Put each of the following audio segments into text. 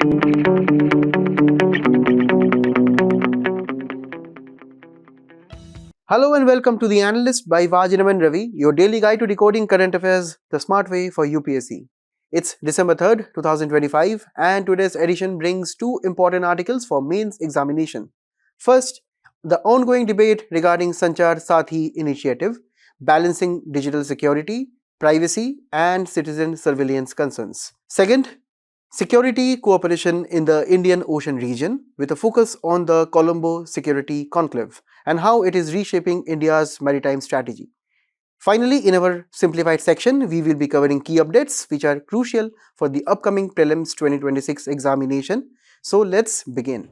Hello and welcome to the Analyst by Vajiram and Ravi, your daily guide to decoding current affairs the smart way for UPSC. It's December 3rd, 2025 and today's edition brings two important articles for mains examination. First, the ongoing debate regarding Sanchar Saathi initiative, balancing digital security, privacy and citizen surveillance concerns. Second, security cooperation in the Indian Ocean region with a focus on the Colombo Security Conclave and how it is reshaping India's maritime strategy. Finally, in our simplified section, we will be covering key updates which are crucial for the upcoming prelims 2026 examination. So let's begin.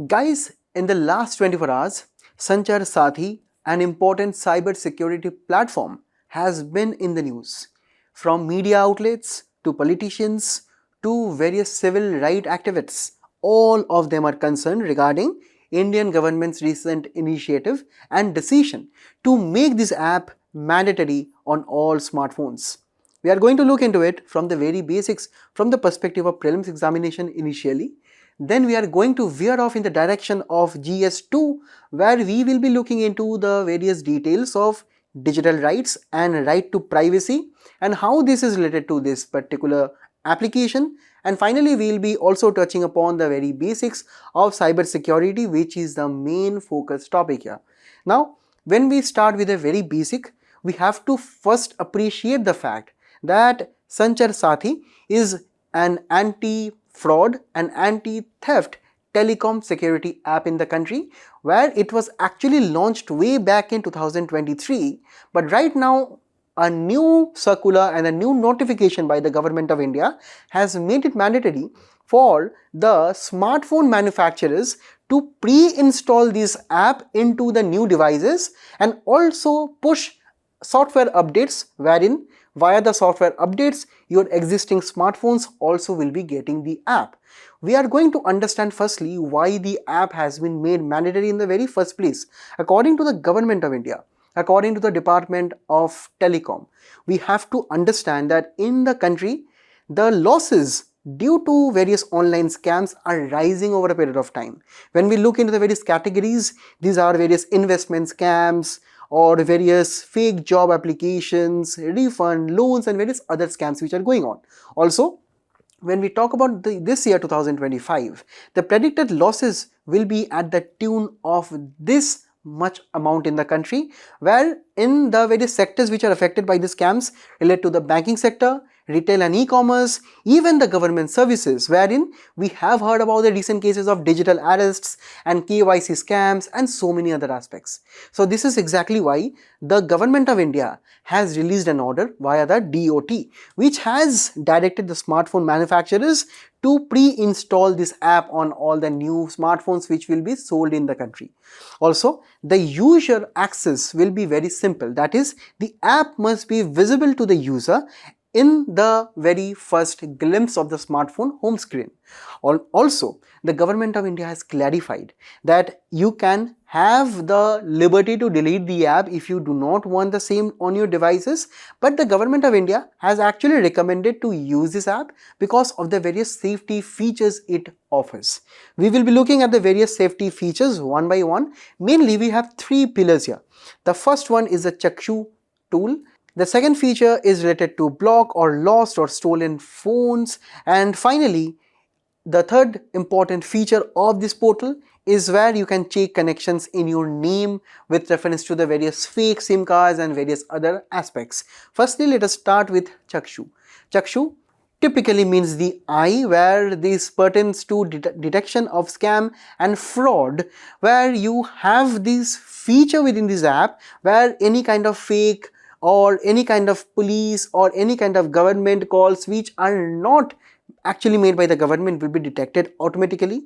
Guys, in the last 24 hours, Sanchar Saathi, an important cyber security platform, has been in the news. From media outlets to politicians to various civil rights activists, all of them are concerned regarding Indian government's recent initiative and decision to make this app mandatory on all smartphones. We are going to look into it from the very basics, from the perspective of prelims examination initially. Then we are going to veer off in the direction of GS2, where we will be looking into the various details of digital rights and right to privacy and how this is related to this particular application. And finally, we will be also touching upon the very basics of cyber security, which is the main focus topic here. Now, when we start with a very basic, we have to first appreciate the fact that Sanchar Saathi is an anti-fraud and anti-theft telecom security app in the country, where it was actually launched way back in 2023, but right now a new circular and a new notification by the government of India has made it mandatory for the smartphone manufacturers to pre-install this app into the new devices and also push software updates, wherein via the software updates your existing smartphones also will be getting the app. We are going to understand firstly why the app has been made mandatory in the very first place. According to the government of India, according to the Department of Telecom, we have to understand that in the country, the losses due to various online scams are rising over a period of time. When we look into the various categories, these are various investment scams or various fake job applications, refund, loans and various other scams which are going on. Also, when we talk about this year 2025, the predicted losses will be at the tune of this much amount in the country, where in the various sectors which are affected by the scams relate to the banking sector, retail and e-commerce, even the government services, wherein we have heard about the recent cases of digital arrests and KYC scams and so many other aspects. So this is exactly why the government of India has released an order via the DOT, which has directed the smartphone manufacturers to pre-install this app on all the new smartphones which will be sold in the country. Also, the user access will be very simple. That is, the app must be visible to the user in the very first glimpse of the smartphone home screen. Also, the government of India has clarified that you can have the liberty to delete the app if you do not want the same on your devices, but the government of India has actually recommended to use this app because of the various safety features it offers. We will be looking at the various safety features one by one. Mainly, we have three pillars here. The first one is the Chakshu tool. The second feature is related to block or lost or stolen phones, and finally the third important feature of this portal is where you can check connections in your name with reference to the various fake SIM cards and various other aspects. Firstly, let us start with Chakshu. Chakshu typically means the eye, where this pertains to detection of scam and fraud, where you have this feature within this app where any kind of fake or any kind of police or any kind of government calls which are not actually made by the government will be detected automatically.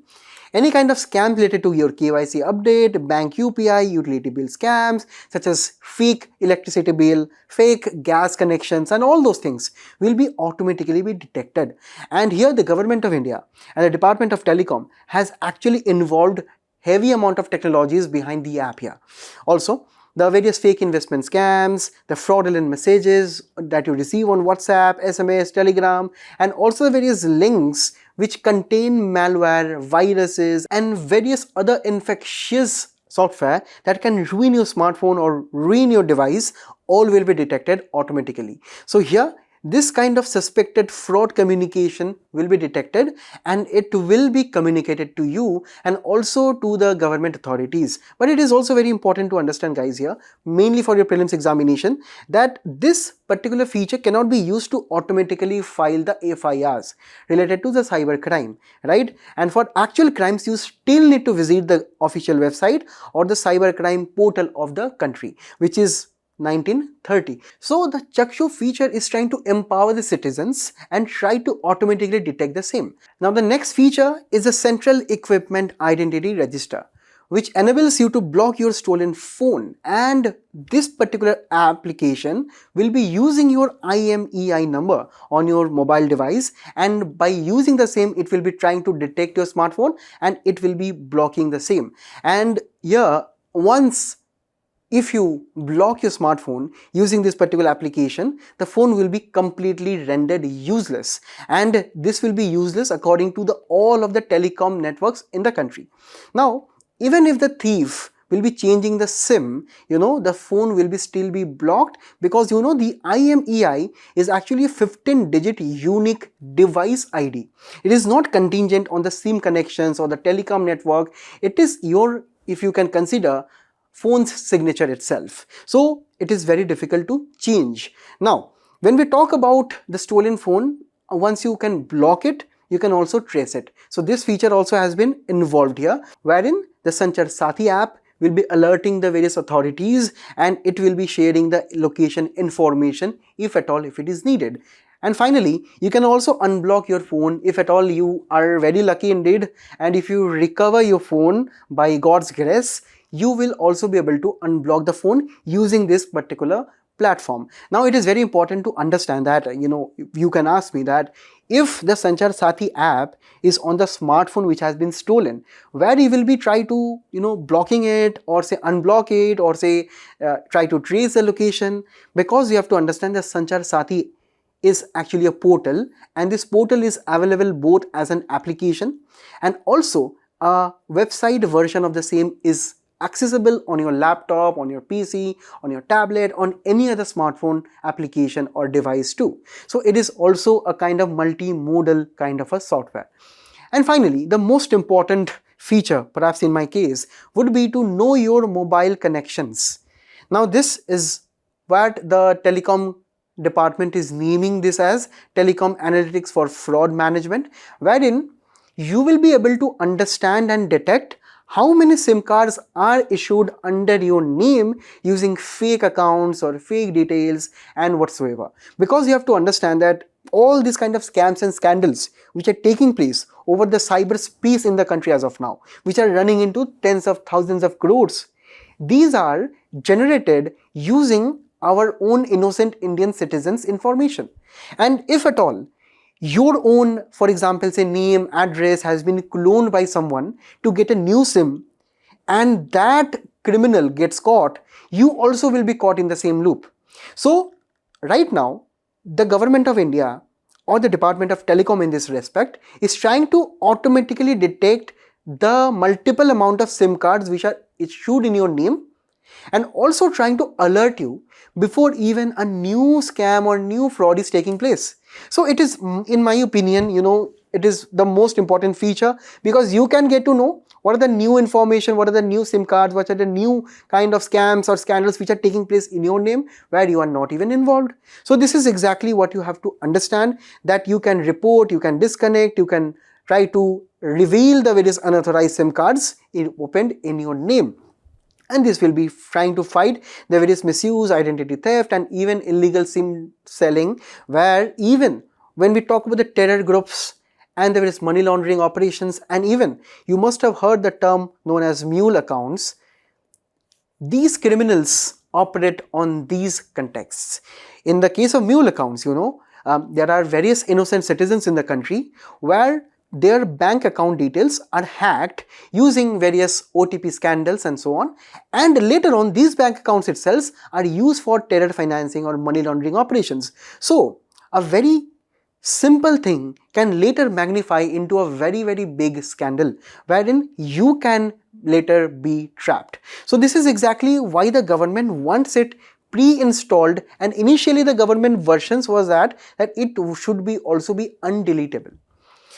Any kind of scam related to your KYC update, bank UPI, utility bill scams such as fake electricity bill, fake gas connections and all those things will be automatically be detected. And here the government of India and the Department of Telecom has actually involved heavy amount of technologies behind the app here. Also, the various fake investment scams, the fraudulent messages that you receive on WhatsApp, SMS, Telegram, and also the various links which contain malware, viruses, and various other infectious software that can ruin your smartphone or ruin your device, all will be detected automatically. So here, this kind of suspected fraud communication will be detected and it will be communicated to you and also to the government authorities. But it is also very important to understand, guys, here, mainly for your prelims examination, that this particular feature cannot be used to automatically file the FIRs related to the cyber crime, right? And for actual crimes, you still need to visit the official website or the cyber crime portal of the country, which is 1930. So the Chakshu feature is trying to empower the citizens and try to automatically detect the same. Now the next feature is the Central Equipment Identity Register, which enables you to block your stolen phone, and this particular application will be using your IMEI number on your mobile device, and by using the same it will be trying to detect your smartphone and it will be blocking the same. And here, once if you block your smartphone using this particular application, the phone will be completely rendered useless, and this will be useless according to all of the telecom networks in the country. Now, even if the thief will be changing the SIM, the phone will still be blocked, because the IMEI is actually a 15-digit unique device ID. It is not contingent on the SIM connections or the telecom network. It is your, if you can consider, phone's signature itself. So it is very difficult to change. Now, when we talk about the stolen phone, once you can block it, you can also trace it. So this feature also has been involved here, wherein the Sanchar Saathi app will be alerting the various authorities and it will be sharing the location information if at all, if it is needed. And finally, you can also unblock your phone if at all you are very lucky indeed, and if you recover your phone by God's grace, you will also be able to unblock the phone using this particular platform. Now it is very important to understand that, you can ask me that if the Sanchar Saathi app is on the smartphone which has been stolen, where you will be try to, blocking it, or say unblock it, or say try to trace the location, because you have to understand that Sanchar Saathi is actually a portal, and this portal is available both as an application and also a website version of the same is accessible on your laptop, on your PC, on your tablet, on any other smartphone application or device too. So it is also a kind of multimodal kind of a software. And finally, the most important feature, perhaps in my case, would be to know your mobile connections. Now this is what the telecom department is naming this as telecom analytics for fraud management, wherein you will be able to understand and detect how many SIM cards are issued under your name using fake accounts or fake details and whatsoever. Because you have to understand that all these kind of scams and scandals which are taking place over the cyberspace in the country as of now, which are running into tens of thousands of crores, these are generated using our own innocent Indian citizens' information. And if at all your own, for example, say name, address has been cloned by someone to get a new SIM, and that criminal gets caught, you also will be caught in the same loop. So right now, the government of India or the Department of Telecom in this respect is trying to automatically detect the multiple amount of SIM cards which are issued in your name, and also trying to alert you before even a new scam or new fraud is taking place. So it is, in my opinion, it is the most important feature, because you can get to know what are the new information, what are the new SIM cards, what are the new kind of scams or scandals which are taking place in your name where you are not even involved. So this is exactly what you have to understand, that you can report, you can disconnect, you can try to reveal the various unauthorized SIM cards opened in your name. And this will be trying to fight the various misuse, identity theft, and even illegal SIM selling, where even when we talk about the terror groups and the various money laundering operations, and even you must have heard the term known as mule accounts, these criminals operate on these contexts. In the case of mule accounts, there are various innocent citizens in the country where their bank account details are hacked using various OTP scandals and so on, and later on these bank accounts itself are used for terror financing or money laundering operations. So a very simple thing can later magnify into a very big scandal wherein you can later be trapped. So this is exactly why the government wants it pre-installed, and initially the government versions was that it should be also be undeletable.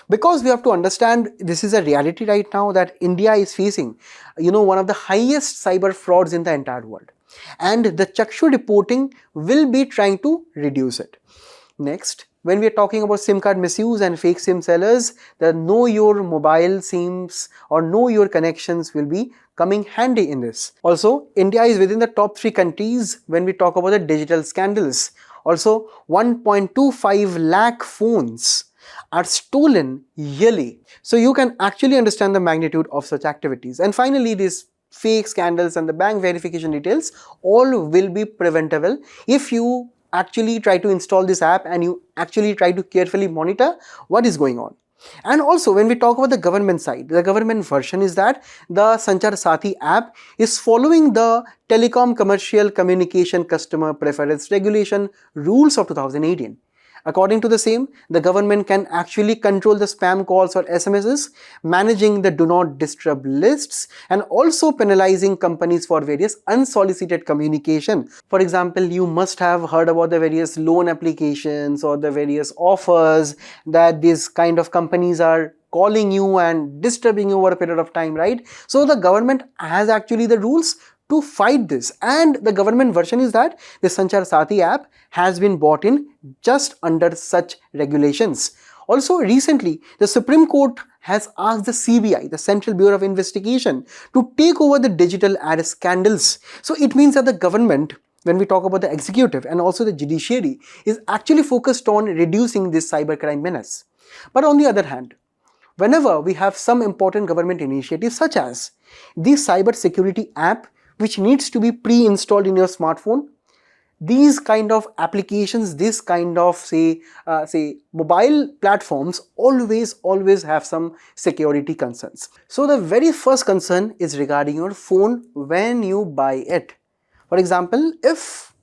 Because we have to understand, this is a reality right now that India is facing, one of the highest cyber frauds in the entire world, and the Chakshu reporting will be trying to reduce it. Next, when we are talking about SIM card misuse and fake SIM sellers, the know your mobile SIMs or know your connections will be coming handy in this. Also, India is within the top 3 countries when we talk about the digital scandals. Also, 1.25 lakh phones are stolen yearly. So you can actually understand the magnitude of such activities. And finally, these fake scandals and the bank verification details all will be preventable if you actually try to install this app and you actually try to carefully monitor what is going on. And also, when we talk about the government side, the government version is that the Sanchar Saathi app is following the Telecom Commercial Communication Customer Preference Regulation rules of 2018. According to the same, the government can actually control the spam calls or SMSs, managing the do not disturb lists, and also penalizing companies for various unsolicited communication. For example, you must have heard about the various loan applications or the various offers that these kind of companies are calling you and disturbing you over a period of time, right? So the government has actually the rules to fight this, and the government version is that the Sanchar Saathi app has been brought in just under such regulations. Also, recently the Supreme Court has asked the CBI, the Central Bureau of Investigation, to take over the digital ad scandals. So it means that the government, when we talk about the executive and also the judiciary, is actually focused on reducing this cybercrime menace. But on the other hand, whenever we have some important government initiatives such as the cyber security app, which needs to be pre-installed in your smartphone, these kind of applications, this kind of say mobile platforms always have some security concerns. So the very first concern is regarding your phone when you buy it. For example, if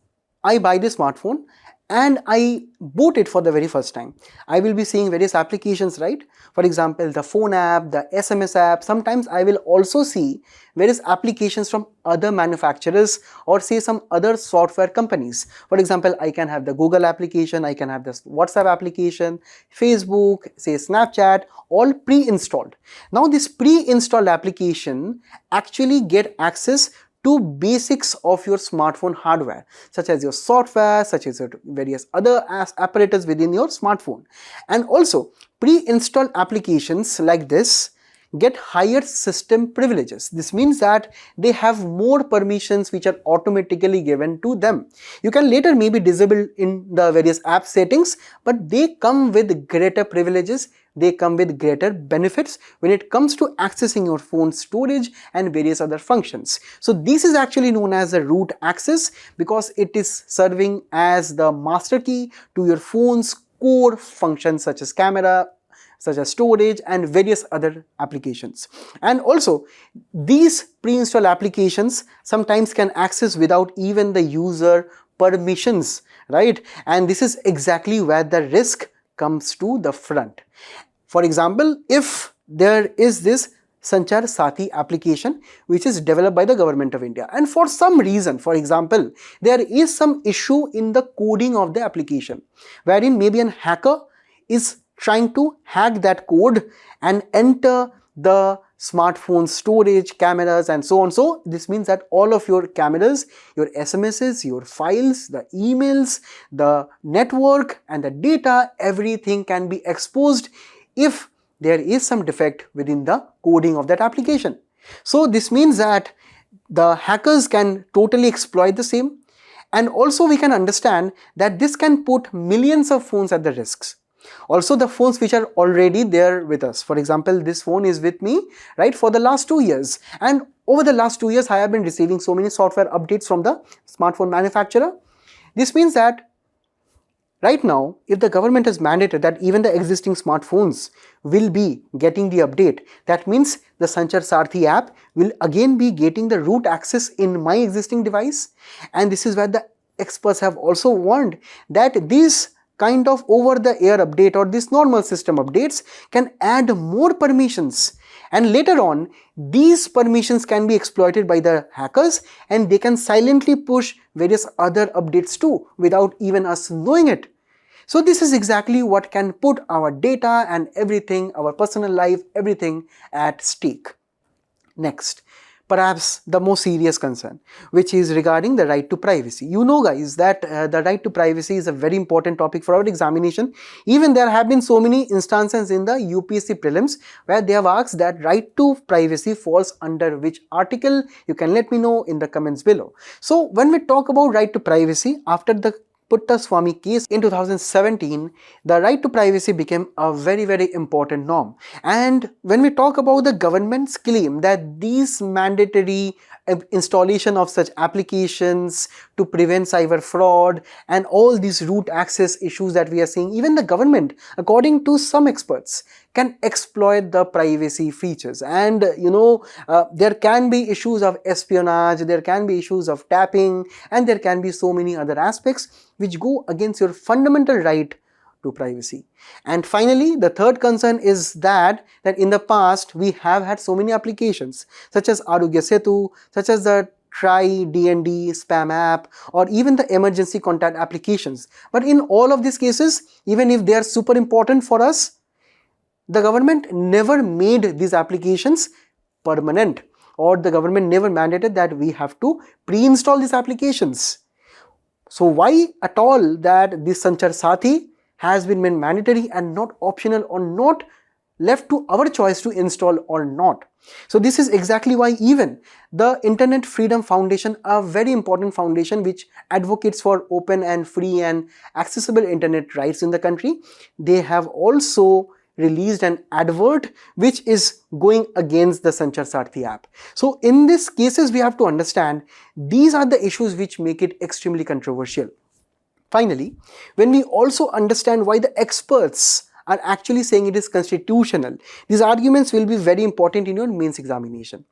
I buy this smartphone and I boot it for the very first time, I will be seeing various applications, right? For example, the phone app, the SMS app. Sometimes I will also see various applications from other manufacturers or say some other software companies. For example, I can have the Google application, I can have this WhatsApp application, Facebook, say Snapchat, all pre-installed. Now this pre-installed application actually get access to basics of your smartphone hardware, such as your software, such as your various other apparatus within your smartphone. And also, pre-installed applications like this get higher system privileges. This means that they have more permissions which are automatically given to them. You can later maybe disable in the various app settings, but they come with greater privileges, they come with greater benefits when it comes to accessing your phone storage and various other functions. So this is actually known as the root access because it is serving as the master key to your phone's core functions such as camera, such as storage and various other applications. And also, these pre-installed applications sometimes can access without even the user permissions, right? And this is exactly where the risk comes to the front. For example, if there is this Sanchar Saathi application which is developed by the government of India, and for some reason, for example, there is some issue in the coding of the application wherein maybe an hacker is trying to hack that code and enter the smartphone storage, cameras and so on. So this means that all of your cameras, your SMSs, your files, the emails, the network and the data, everything can be exposed if there is some defect within the coding of that application. So this means that the hackers can totally exploit the same, and also we can understand that this can put millions of phones at the risks. Also, the phones which are already there with us. For example, this phone is with me, right, for the last 2 years. And over the last 2 years, I have been receiving so many software updates from the smartphone manufacturer. This means that Right now, if the government has mandated that even the existing smartphones will be getting the update, that means the Sanchar Saathi app will again be getting the root access in my existing device. And this is where the experts have also warned that these kind of over-the-air update or this normal system updates can add more permissions. And later on, these permissions can be exploited by the hackers and they can silently push various other updates too without even us knowing it. So this is exactly what can put our data and everything, our personal life, everything at stake. Next, perhaps the most serious concern, which is regarding the right to privacy. You know guys that the right to privacy is a very important topic for our examination. Even there have been so many instances in the UPSC prelims where they have asked that right to privacy falls under which article. You can let me know in the comments below. So when we talk about right to privacy, after the Puttaswamy case in 2017, the right to privacy became a very important norm. And when we talk about the government's claim that these mandatory installation of such applications to prevent cyber fraud and all these root access issues that we are seeing, even the government, according to some experts, can exploit the privacy features. And there can be issues of espionage, there can be issues of tapping, and there can be so many other aspects which go against your fundamental right to privacy. And finally, the third concern is that in the past we have had so many applications such as Arogya Setu, such as the Try DND spam app, or even the emergency contact applications. But in all of these cases, even if they are super important for us, the government never made these applications permanent, or the government never mandated that we have to pre-install these applications. So why at all that this Sanchar Saathi has been made mandatory and not optional or not left to our choice to install or not? So this is exactly why even the Internet Freedom Foundation, a very important foundation which advocates for open and free and accessible internet rights in the country, they have also released an advert which is going against the Sanchar Saathi app. So in these cases we have to understand these are the issues which make it extremely controversial. Finally, when we also understand why the experts are actually saying it is constitutional, these arguments will be very important in your mains examination.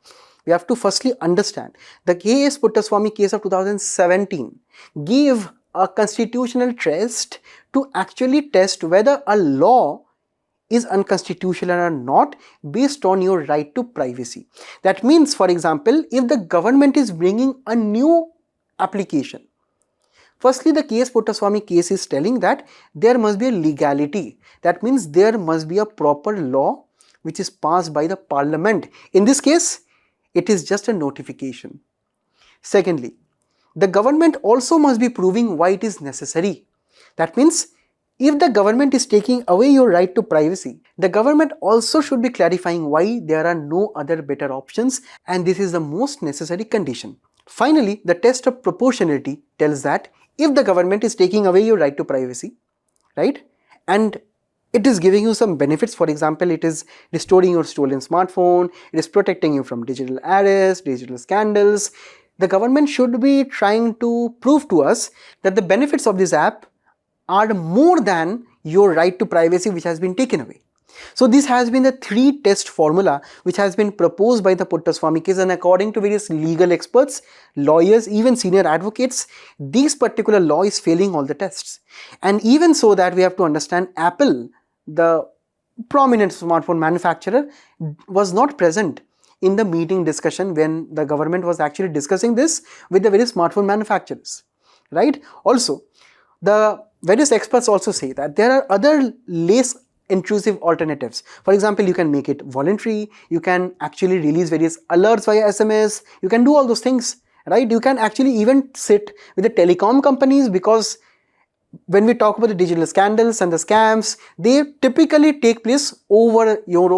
We have to firstly understand the K.S. Puttaswamy case of 2017 gave a constitutional test to actually test whether a law is unconstitutional or not based on your right to privacy. That means, for example, if the government is bringing a new application, firstly the K.S. Puttaswamy case is telling that there must be a legality. That means there must be a proper law which is passed by the parliament. In this case, it is just a notification. Secondly, the government also must be proving why it is necessary. That means if the government is taking away your right to privacy, the government also should be clarifying why there are no other better options, and this is the most necessary condition. Finally, the test of proportionality tells that if the government is taking away your right to privacy, right, and it is giving you some benefits, for example, it is restoring your stolen smartphone, it is protecting you from digital arrests, digital scandals, the government should be trying to prove to us that the benefits of this app are more than your right to privacy which has been taken away. So this has been the three-test formula which has been proposed by the Puttaswamy case, and according to various legal experts, lawyers, even senior advocates, this particular law is failing all the tests. And even so that we have to understand Apple, the prominent smartphone manufacturer, was not present in the meeting discussion when the government was actually discussing this with the various smartphone manufacturers, right? Also, the various experts also say that there are other less intrusive alternatives. For example, you can make it voluntary, you can actually release various alerts via SMS, you can do all those things, right? You can actually even sit with the telecom companies, because when we talk about the digital scandals and the scams, they typically take place over your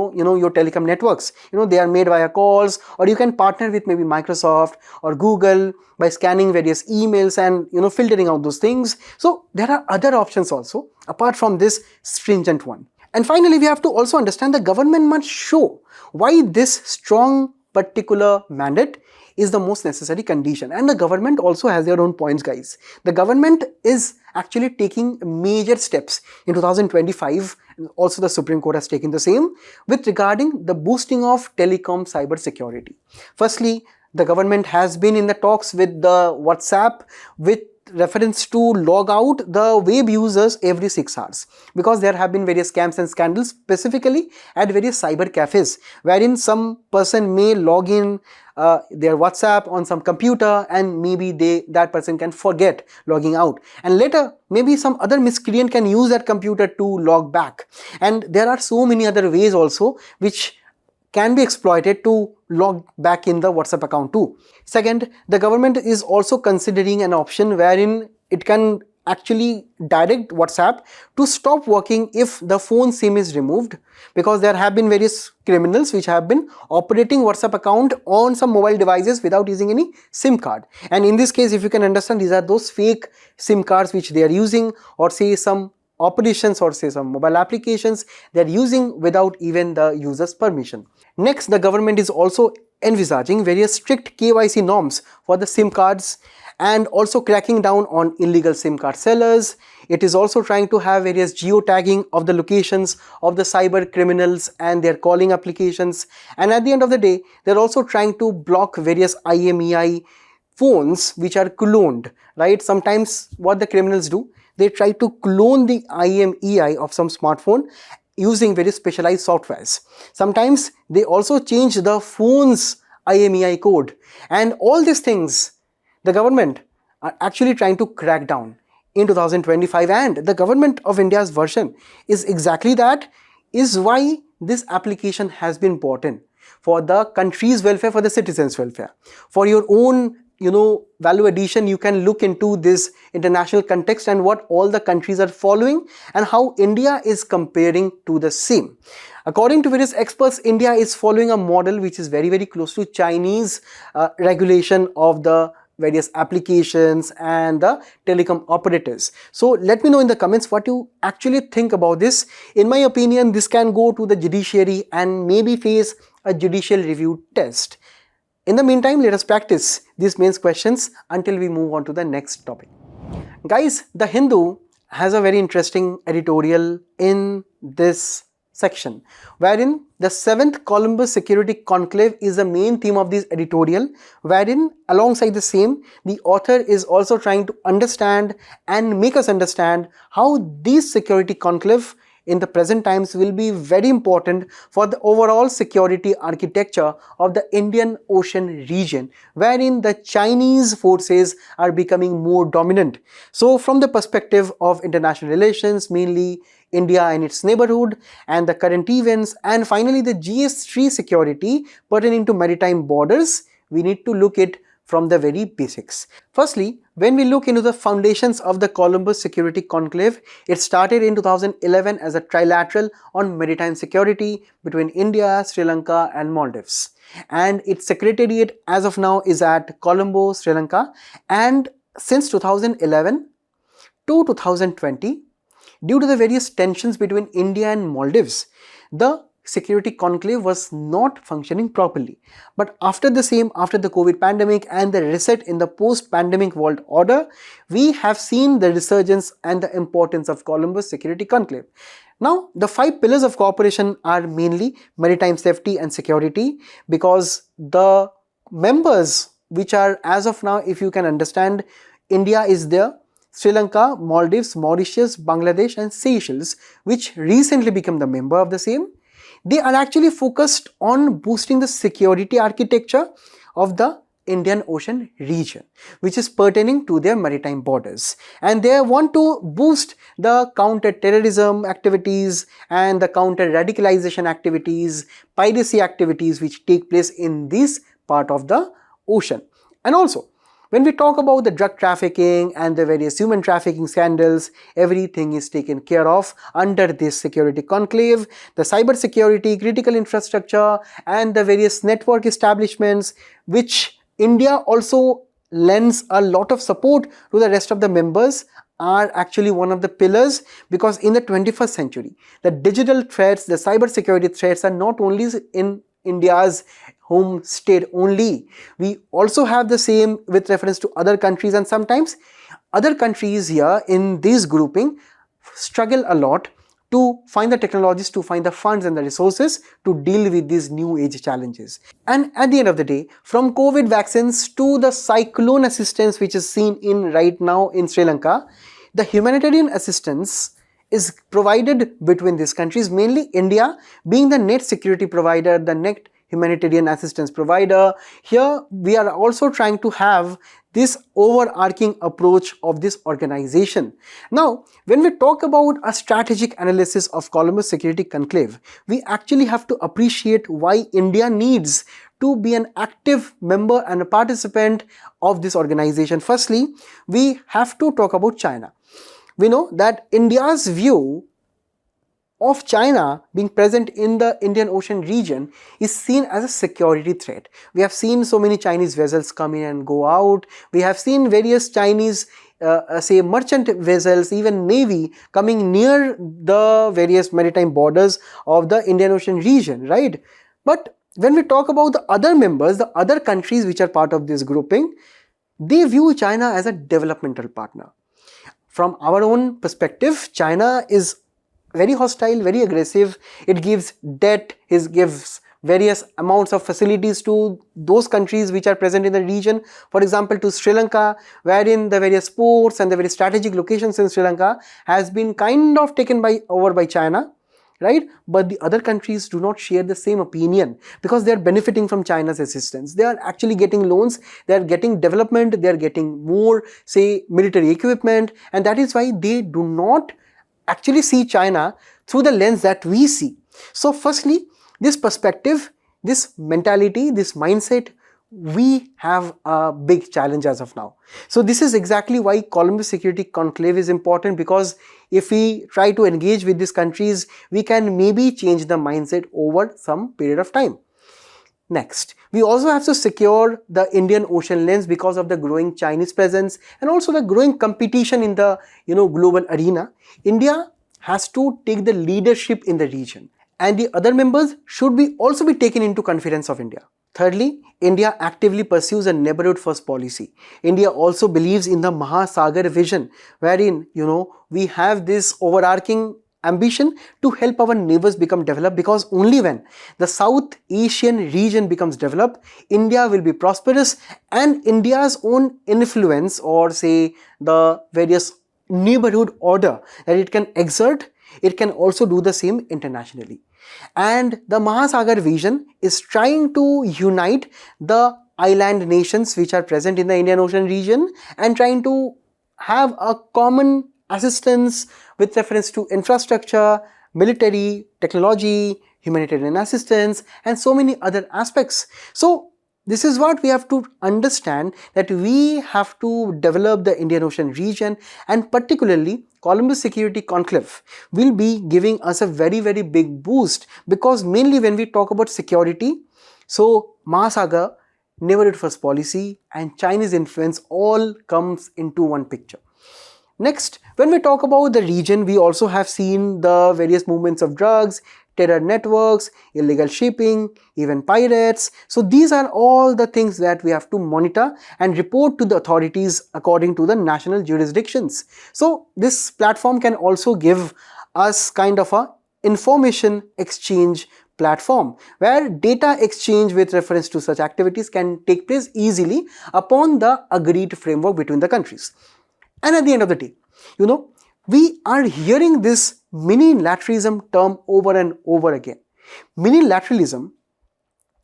telecom networks. They are made via calls, or you can partner with maybe Microsoft or Google by scanning various emails and filtering out those things. So there are other options also apart from this stringent one. And finally, we have to also understand the government must show why this strong particular mandate is the most necessary condition. And the government also has their own points, guys. The government is actually taking major steps in 2025. Also, the Supreme Court has taken the same with regarding the boosting of telecom cyber security. Firstly, the government has been in the talks with the WhatsApp with reference to log out the web users every 6 hours, because there have been various scams and scandals specifically at various cyber cafes wherein some person may log in their WhatsApp on some computer and maybe that person can forget logging out, and later maybe some other miscreant can use that computer to log back. And there are so many other ways also which can be exploited to log back in the WhatsApp account too. Second, the government is also considering an option wherein it can actually direct WhatsApp to stop working if the phone SIM is removed, because there have been various criminals which have been operating WhatsApp account on some mobile devices without using any SIM card. And in this case, if you can understand, these are those fake SIM cards which they are using, or say some operations or say some mobile applications they are using without even the user's permission. Next, the government is also envisaging various strict KYC norms for the SIM cards and also cracking down on illegal SIM card sellers. It is also trying to have various geotagging of the locations of the cyber criminals and their calling applications. And at the end of the day, they're also trying to block various IMEI phones which are cloned, right? Sometimes what the criminals do, they try to clone the IMEI of some smartphone using very specialized softwares. Sometimes they also change the phone's IMEI code, and all these things the government are actually trying to crack down in 2025, and the government of India's version is exactly that, is why this application has been brought in for the country's welfare, for the citizens' welfare. For your own value addition, you can look into this international context and what all the countries are following and how India is comparing to the same. According to various experts, India is following a model which is very, very close to Chinese regulation of the various applications and the telecom operators. So let me know in the comments what you actually think about this. In my opinion, this can go to the judiciary and maybe face a judicial review test. In the meantime, let us practice these mains questions until we move on to the next topic. Guys, The Hindu has a very interesting editorial in this section, wherein the 7th Columbus Security Conclave is the main theme of this editorial, wherein alongside the same, the author is also trying to understand and make us understand how this security conclave in the present times will be very important for the overall security architecture of the Indian Ocean region, wherein the Chinese forces are becoming more dominant. So from the perspective of international relations, mainly India and its neighborhood and the current events, and finally the GS3 security pertaining to maritime borders, we need to look at from the very basics. Firstly, when we look into the foundations of the Columbus Security Conclave, it started in 2011 as a trilateral on maritime security between India, Sri Lanka and Maldives. And its secretariat as of now is at Colombo, Sri Lanka. And since 2011 to 2020, due to the various tensions between India and Maldives, the security conclave was not functioning properly. But after the COVID pandemic and the reset in the post-pandemic world order, we have seen the resurgence and the importance of Columbus Security Conclave. Now, the 5 pillars of cooperation are mainly maritime safety and security, because the members which are as of now, if you can understand, India is there, Sri Lanka, Maldives, Mauritius, Bangladesh and Seychelles, which recently became the member of the same. They are actually focused on boosting the security architecture of the Indian Ocean region, which is pertaining to their maritime borders. And they want to boost the counter-terrorism activities and the counter-radicalization activities, piracy activities which take place in this part of the ocean. And also, when we talk about the drug trafficking and the various human trafficking scandals, everything is taken care of under this security conclave. The cyber security, critical infrastructure and the various network establishments which India also lends a lot of support to the rest of the members are actually one of the pillars, because in the 21st century, the digital threats, the cyber security threats are not only in India's home state only. We also have the same with reference to other countries, and sometimes other countries here in this grouping struggle a lot to find the technologies, to find the funds and the resources to deal with these new age challenges. And at the end of the day, from COVID vaccines to the cyclone assistance which is seen in right now in Sri Lanka, the humanitarian assistance is provided between these countries, mainly India being the net security provider, the net humanitarian assistance provider. Here we are also trying to have this overarching approach of this organization. Now, when we talk about a strategic analysis of Columbus Security Conclave, we actually have to appreciate why India needs to be an active member and a participant of this organization. Firstly, we have to talk about China. We know that India's view of China being present in the Indian Ocean region is seen as a security threat. We have seen so many Chinese vessels come in and go out. We have seen various Chinese say merchant vessels, even navy coming near the various maritime borders of the Indian Ocean region, right? But when we talk about the other members, the other countries which are part of this grouping, they view China as a developmental partner. From our own perspective, China is very hostile, very aggressive. It gives debt, it gives various amounts of facilities to those countries which are present in the region. For example, to Sri Lanka, wherein the various ports and the very strategic locations in Sri Lanka has been kind of taken over by China, right? But the other countries do not share the same opinion because they are benefiting from China's assistance. They are actually getting loans, they are getting development, they are getting more, say, military equipment, and that is why they do not actually see China through the lens that we see. So firstly, this perspective, this mentality, this mindset, we have a big challenge as of now. So this is exactly why Columbus Security Conclave is important, because if we try to engage with these countries, we can maybe change the mindset over some period of time. Next, we also have to secure the Indian Ocean lens because of the growing Chinese presence and also the growing competition in the global arena. India has to take the leadership in the region, and the other members should also be taken into confidence of India. Thirdly, India actively pursues a neighborhood first policy. India also believes in the Mahasagar vision, wherein we have this overarching ambition to help our neighbors become developed, because only when the South Asian region becomes developed, India will be prosperous, and India's own influence, or say the various neighborhood order that it can exert, it can also do the same internationally. And the Mahasagar vision is trying to unite the island nations which are present in the Indian Ocean region and trying to have a common assistance with reference to infrastructure, military, technology, humanitarian assistance, and so many other aspects. So this is what we have to understand, that we have to develop the Indian Ocean region, and particularly Columbus Security Conclave will be giving us a very, very big boost, because mainly when we talk about security, so Mahasagar, neighborhood first policy, and Chinese influence all comes into one picture. Next, when we talk about the region, we also have seen the various movements of drugs, terror networks, illegal shipping, even pirates. So these are all the things that we have to monitor and report to the authorities according to the national jurisdictions. So this platform can also give us kind of a information exchange platform where data exchange with reference to such activities can take place easily upon the agreed framework between the countries. And at the end of the day, we are hearing this minilateralism term over and over again. Minilateralism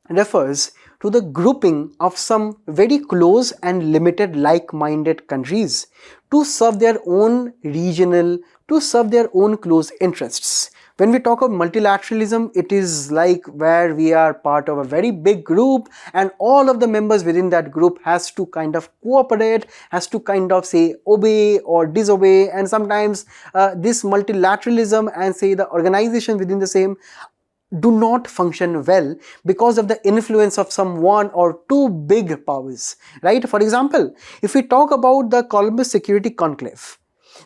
refers to the grouping of some very close and limited like-minded countries to serve their own regional, to serve their own close interests. When we talk of multilateralism, it is like where we are part of a very big group and all of the members within that group has to kind of cooperate, has to kind of say obey or disobey, and sometimes this multilateralism and say the organization within the same do not function well because of the influence of some one or two big powers, right? For example, if we talk about the Columbus Security Conclave,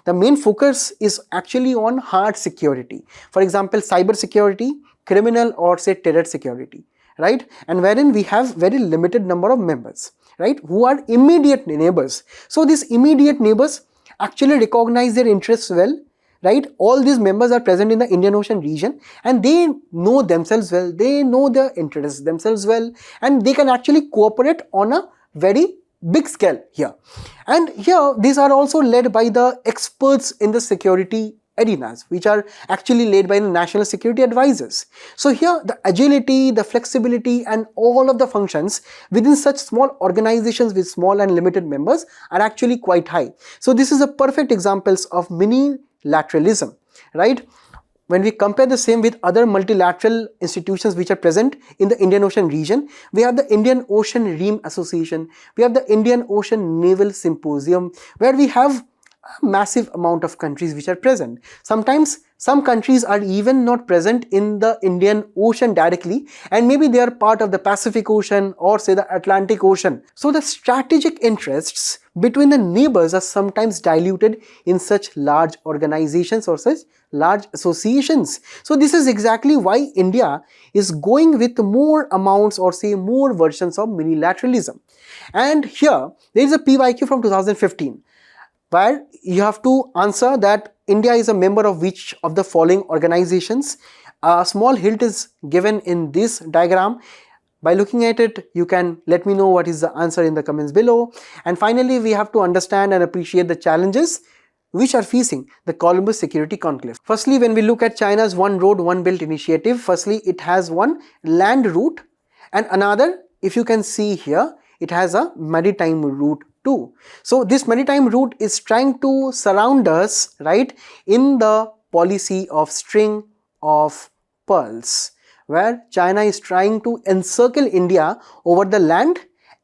the main focus is actually on hard security. For example, cyber security, criminal or say terror security. right? And wherein we have very limited number of members, right, who are immediate neighbors. So these immediate neighbors actually recognize their interests well, right? All these members are present in the Indian Ocean region and they know themselves well, they know their interests themselves well, and they can actually cooperate on a very big scale here. And here these are also led by the experts in the security arenas, which are actually led by the national security advisors. So here the agility, the flexibility and all of the functions within such small organizations with small and limited members are actually quite high. So this is a perfect examples of mini-lateralism, right? When we compare the same with other multilateral institutions which are present in the Indian Ocean region, we have the Indian Ocean Ream Association, we have the Indian Ocean Naval Symposium, where we have a massive amount of countries which are present. Sometimes some countries are even not present in the Indian Ocean directly, and maybe they are part of the Pacific Ocean or say the Atlantic Ocean. So the strategic interests between the neighbors are sometimes diluted in such large organizations or such large associations. So this is exactly why India is going with more amounts or say more versions of minilateralism. And here there is a PYQ from 2015 where you have to answer that India is a member of which of the following organizations. A small hint is given in this diagram. By looking at it, you can let me know what is the answer in the comments below. And finally, we have to understand and appreciate the challenges which are facing the Colombo Security Conclave. Firstly, when we look at China's One Road, One Belt initiative, firstly, it has one land route and another, if you can see here, it has a maritime route too. So this maritime route is trying to surround us, right, in the policy of string of pearls, where China is trying to encircle India over the land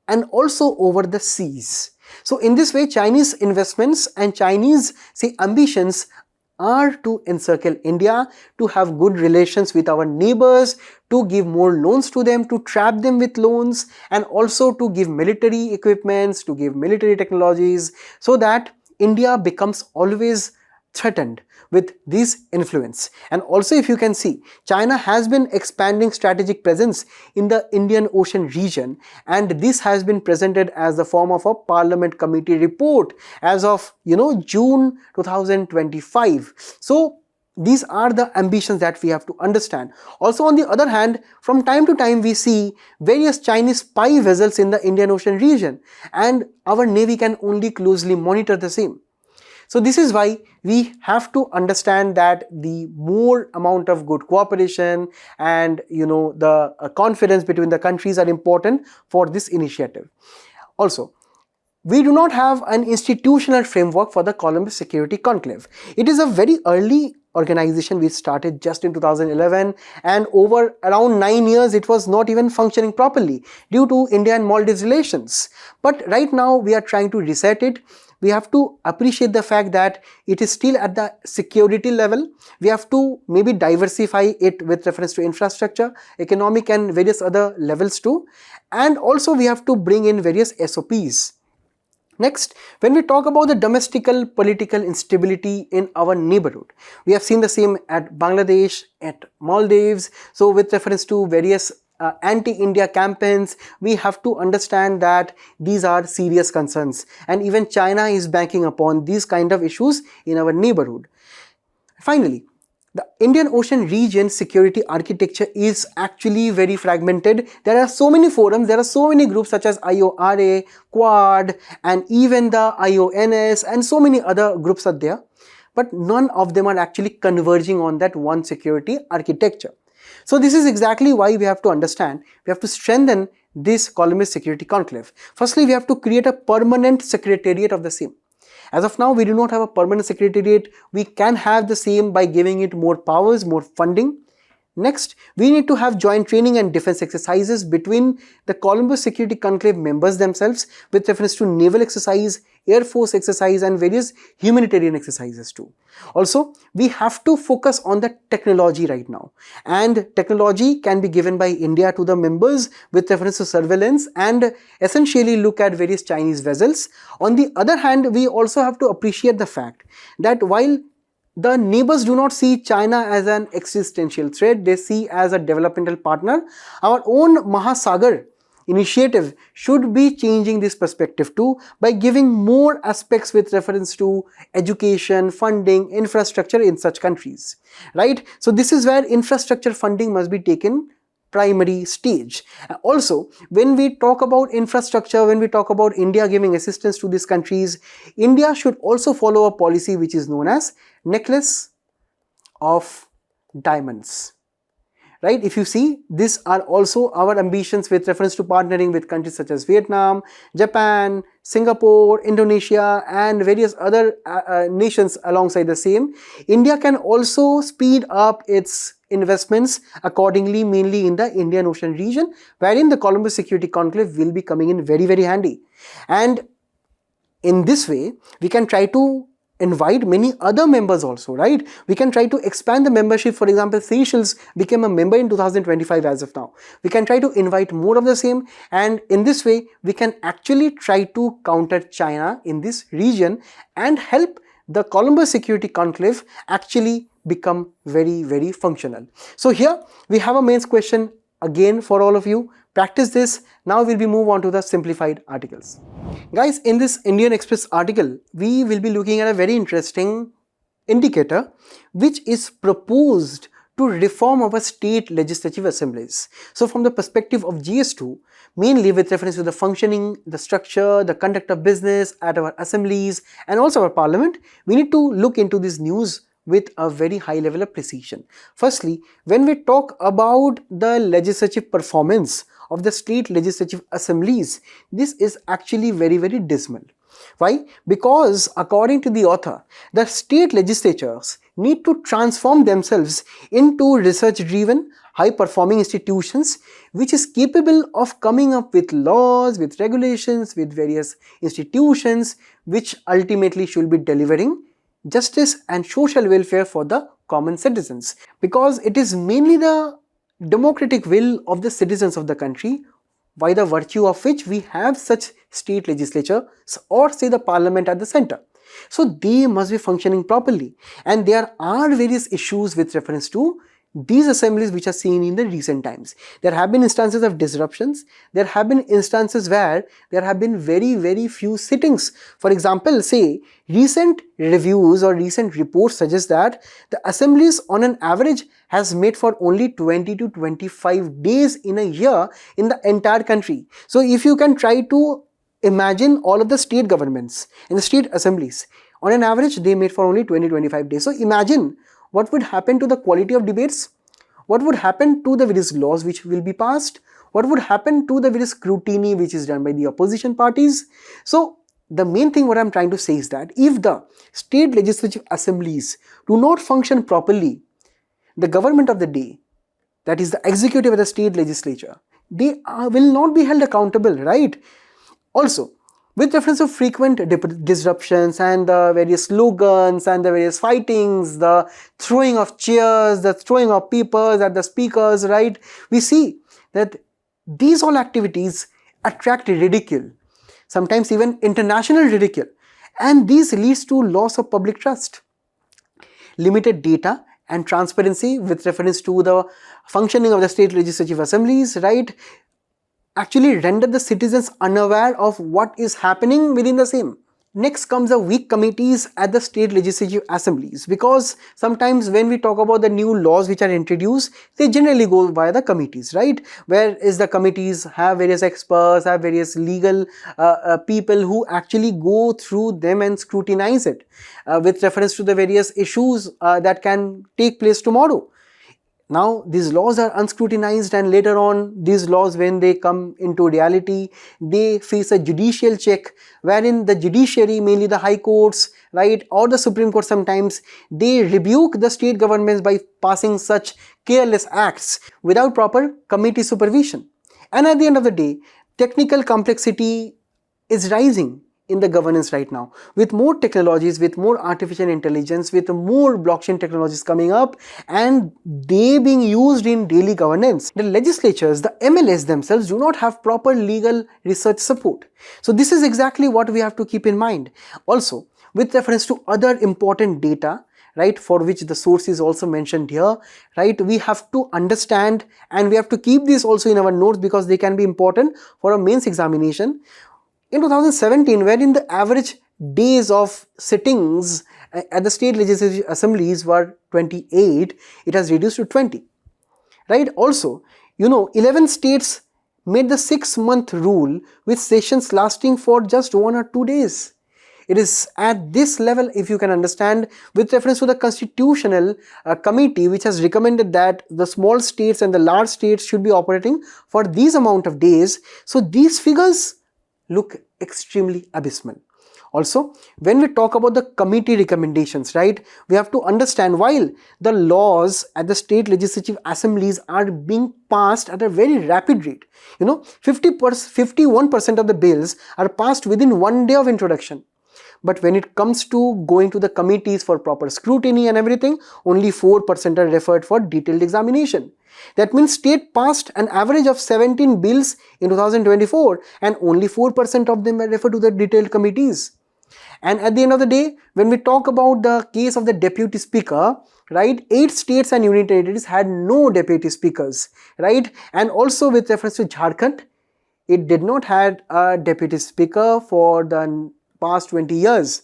and also over the seas. So in this way, Chinese investments and Chinese ambitions are to encircle India, to have good relations with our neighbors, to give more loans to them, to trap them with loans, and also to give military equipments, to give military technologies, so that India becomes always threatened with this influence. And also, if you can see, China has been expanding strategic presence in the Indian Ocean region, and this has been presented as the form of a Parliament Committee report as of June 2025. So these are the ambitions that we have to understand. Also, on the other hand, from time to time we see various Chinese spy vessels in the Indian Ocean region, and our Navy can only closely monitor the same. So this is why we have to understand that the more amount of good cooperation and the confidence between the countries are important for this initiative. Also, we do not have an institutional framework for the Colombo Security Conclave. It is a very early organization which started just in 2011, and over around 9 years it was not even functioning properly due to India and Maldives relations. But right now we are trying to reset it. We have to appreciate the fact that it is still at the security level. We have to maybe diversify it with reference to infrastructure, economic and various other levels too. And also we have to bring in various SOPs. Next, when we talk about the domestical political instability in our neighborhood, we have seen the same at Bangladesh, at Maldives. So with reference to various anti-India campaigns, we have to understand that these are serious concerns, and even China is banking upon these kind of issues in our neighborhood. Finally, the Indian Ocean region security architecture is actually very fragmented. There are so many forums, there are so many groups such as IORA, Quad, and even the IONS, and so many other groups are there, but none of them are actually converging on that one security architecture. So this is exactly why we have to understand, we have to strengthen this Colombo Security Conclave. Firstly, we have to create a permanent secretariat of the same. As of now, we do not have a permanent secretariat. We can have the same by giving it more powers, more funding. Next, we need to have joint training and defense exercises between the Colombo Security Conclave members themselves with reference to naval exercise, air force exercise, and various humanitarian exercises too. Also, we have to focus on the technology right now, and technology can be given by India to the members with reference to surveillance and essentially look at various Chinese vessels. On the other hand, we also have to appreciate the fact that while the neighbors do not see China as an existential threat, they see as a developmental partner. Our own Mahasagar initiative should be changing this perspective too by giving more aspects with reference to education, funding, infrastructure in such countries, right? So this is where infrastructure funding must be taken primary stage. Also, when we talk about infrastructure, when we talk about India giving assistance to these countries, India should also follow a policy which is known as necklace of diamonds. Right? If you see, these are also our ambitions with reference to partnering with countries such as Vietnam, Japan, Singapore, Indonesia, and various other nations alongside the same. India can also speed up its investments accordingly, mainly in the Indian Ocean region, wherein the Colombo Security Conclave will be coming in very, very handy. And in this way, we can try to invite many other members also, right? We can try to expand the membership. For example, Seychelles became a member in 2025 as of now. We can try to invite more of the same, and in this way, we can actually try to counter China in this region and help the Colombo Security Conclave actually become very, very functional. So here we have a mains question again for all of you. Practice this. Now we'll be move on to the simplified articles. Guys, in this Indian Express article, we will be looking at a very interesting indicator which is proposed to reform our state legislative assemblies. So from the perspective of GS2, mainly with reference to the functioning, the structure, the conduct of business at our assemblies and also our parliament, we need to look into this news with a very high level of precision. Firstly, when we talk about the legislative performance of the state legislative assemblies, this is actually very, very dismal. Why? Because according to the author, the state legislatures need to transform themselves into research-driven, high-performing institutions which is capable of coming up with laws, with regulations, with various institutions which ultimately should be delivering justice and social welfare for the common citizens. Because it is mainly the democratic will of the citizens of the country by the virtue of which we have such state legislature or say the parliament at the center. So they must be functioning properly, and there are various issues with reference to these assemblies which are seen in the recent times. There have been instances of disruptions. There have been instances where there have been very, very few sittings. For example, say recent reviews or recent reports suggest that the assemblies on an average has met for only 20 to 25 days in a year in the entire country. So if you can try to imagine all of the state governments and the state assemblies, on an average they meet for only 20-25 days. So imagine what would happen to the quality of debates, what would happen to the various laws which will be passed, what would happen to the various scrutiny which is done by the opposition parties. So the main thing what I'm trying to say is that if the state legislative assemblies do not function properly, the government of the day, that is the executive of the state legislature, they will not be held accountable, right? Also, with reference to frequent disruptions and the various slogans and the various fightings, the throwing of chairs, the throwing of papers at the speakers, right? We see that these all activities attract ridicule, sometimes even international ridicule, and this leads to loss of public trust. Limited data and transparency with reference to the functioning of the state legislative assemblies, right, actually render the citizens unaware of what is happening within the same. Next comes the weak committees at the state legislative assemblies, because sometimes when we talk about the new laws which are introduced, they generally go via the committees, right? Whereas the committees have various experts, have various legal people who actually go through them and scrutinize it with reference to the various issues that can take place tomorrow. Now these laws are unscrutinized, and later on these laws, when they come into reality, they face a judicial check wherein the judiciary, mainly the high courts, right, or the Supreme Court sometimes, they rebuke the state governments by passing such careless acts without proper committee supervision. And at the end of the day, technical complexity is rising in the governance right now, with more technologies, with more artificial intelligence, with more blockchain technologies coming up, and they being used in daily governance. The legislatures, the MLS themselves, do not have proper legal research support. So this is exactly what we have to keep in mind. Also, with reference to other important data right, for which the source is also mentioned here, right? We have to understand and we have to keep this also in our notes because they can be important for a mains examination. In 2017, wherein the average days of sittings at the state legislative assemblies were 28, it has reduced to 20, right? Also, 11 states made the 6-month rule with sessions lasting for just 1 or 2 days. It is at this level, if you can understand, with reference to the constitutional committee which has recommended that the small states and the large states should be operating for these amount of days. So these figures look extremely abysmal. Also, when we talk about the committee recommendations, right, we have to understand while the laws at the state legislative assemblies are being passed at a very rapid rate, 51% of the bills are passed within 1 day of introduction. But when it comes to going to the committees for proper scrutiny and everything, only 4% are referred for detailed examination. That means state passed an average of 17 bills in 2024 and only 4% of them were referred to the detailed committees. And at the end of the day, when we talk about the case of the deputy speaker, right, 8 states and union territories had no deputy speakers, right? And also with reference to Jharkhand, it did not have a deputy speaker for the past 20 years.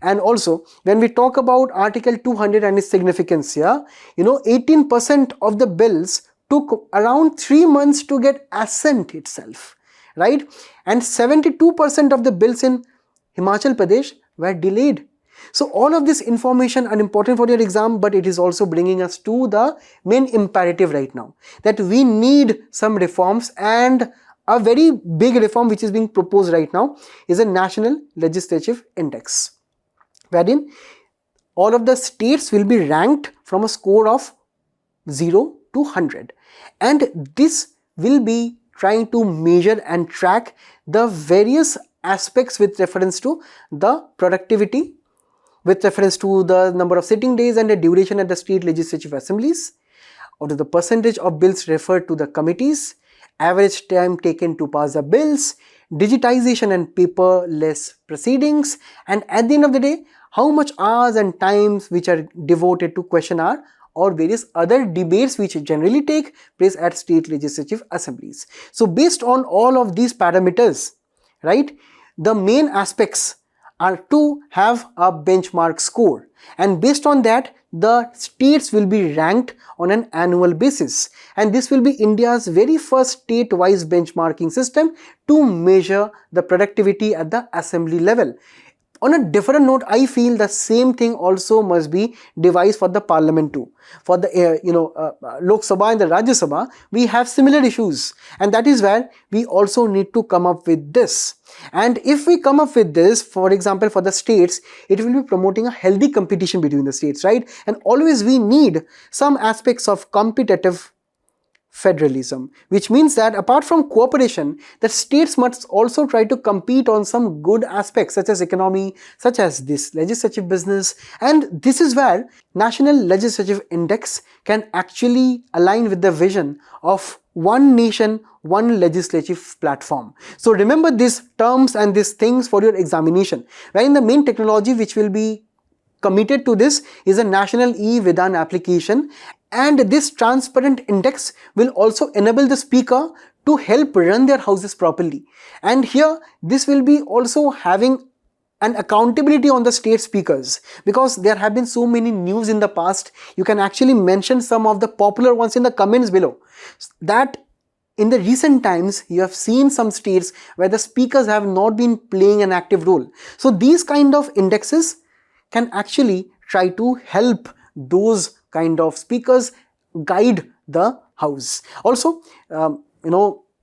And also, when we talk about Article 200 and its significance here, 18% of the bills took around 3 months to get assent itself, right? And 72% of the bills in Himachal Pradesh were delayed. So all of this information are important for your exam, but it is also bringing us to the main imperative right now, that we need some reforms, and a very big reform which is being proposed right now is a National Legislative Index, wherein all of the states will be ranked from a score of 0 to 100, and this will be trying to measure and track the various aspects with reference to the productivity, with reference to the number of sitting days and the duration at the state legislative assemblies, or to the percentage of bills referred to the committees, average time taken to pass the bills, digitization and paperless proceedings, and at the end of the day, how much hours and times which are devoted to question hour or various other debates which generally take place at state legislative assemblies. So based on all of these parameters, right, the main aspects are to have a benchmark score, and based on that the states will be ranked on an annual basis, and this will be India's very first state-wise benchmarking system to measure the productivity at the assembly level. On a different note, I feel the same thing also must be devised for the parliament too. For the Lok Sabha and the Rajya Sabha, we have similar issues, and that is where we also need to come up with this. And if we come up with this, for example, for the states, it will be promoting a healthy competition between the states, right? And always we need some aspects of competitive federalism, which means that apart from cooperation, the states must also try to compete on some good aspects such as economy, such as this legislative business, and this is where National Legislative Index can actually align with the vision of one nation, one legislative platform. So remember these terms and these things for your examination, wherein the main technology which will be committed to this is a National E-Vidhan application, and this transparent index will also enable the speaker to help run their houses properly. And here this will be also having an accountability on the state speakers, because there have been so many news in the past. You can actually mention some of the popular ones in the comments below, that in the recent times you have seen some states where the speakers have not been playing an active role. So these kind of indexes can actually try to help those kind of speakers guide the house. Also,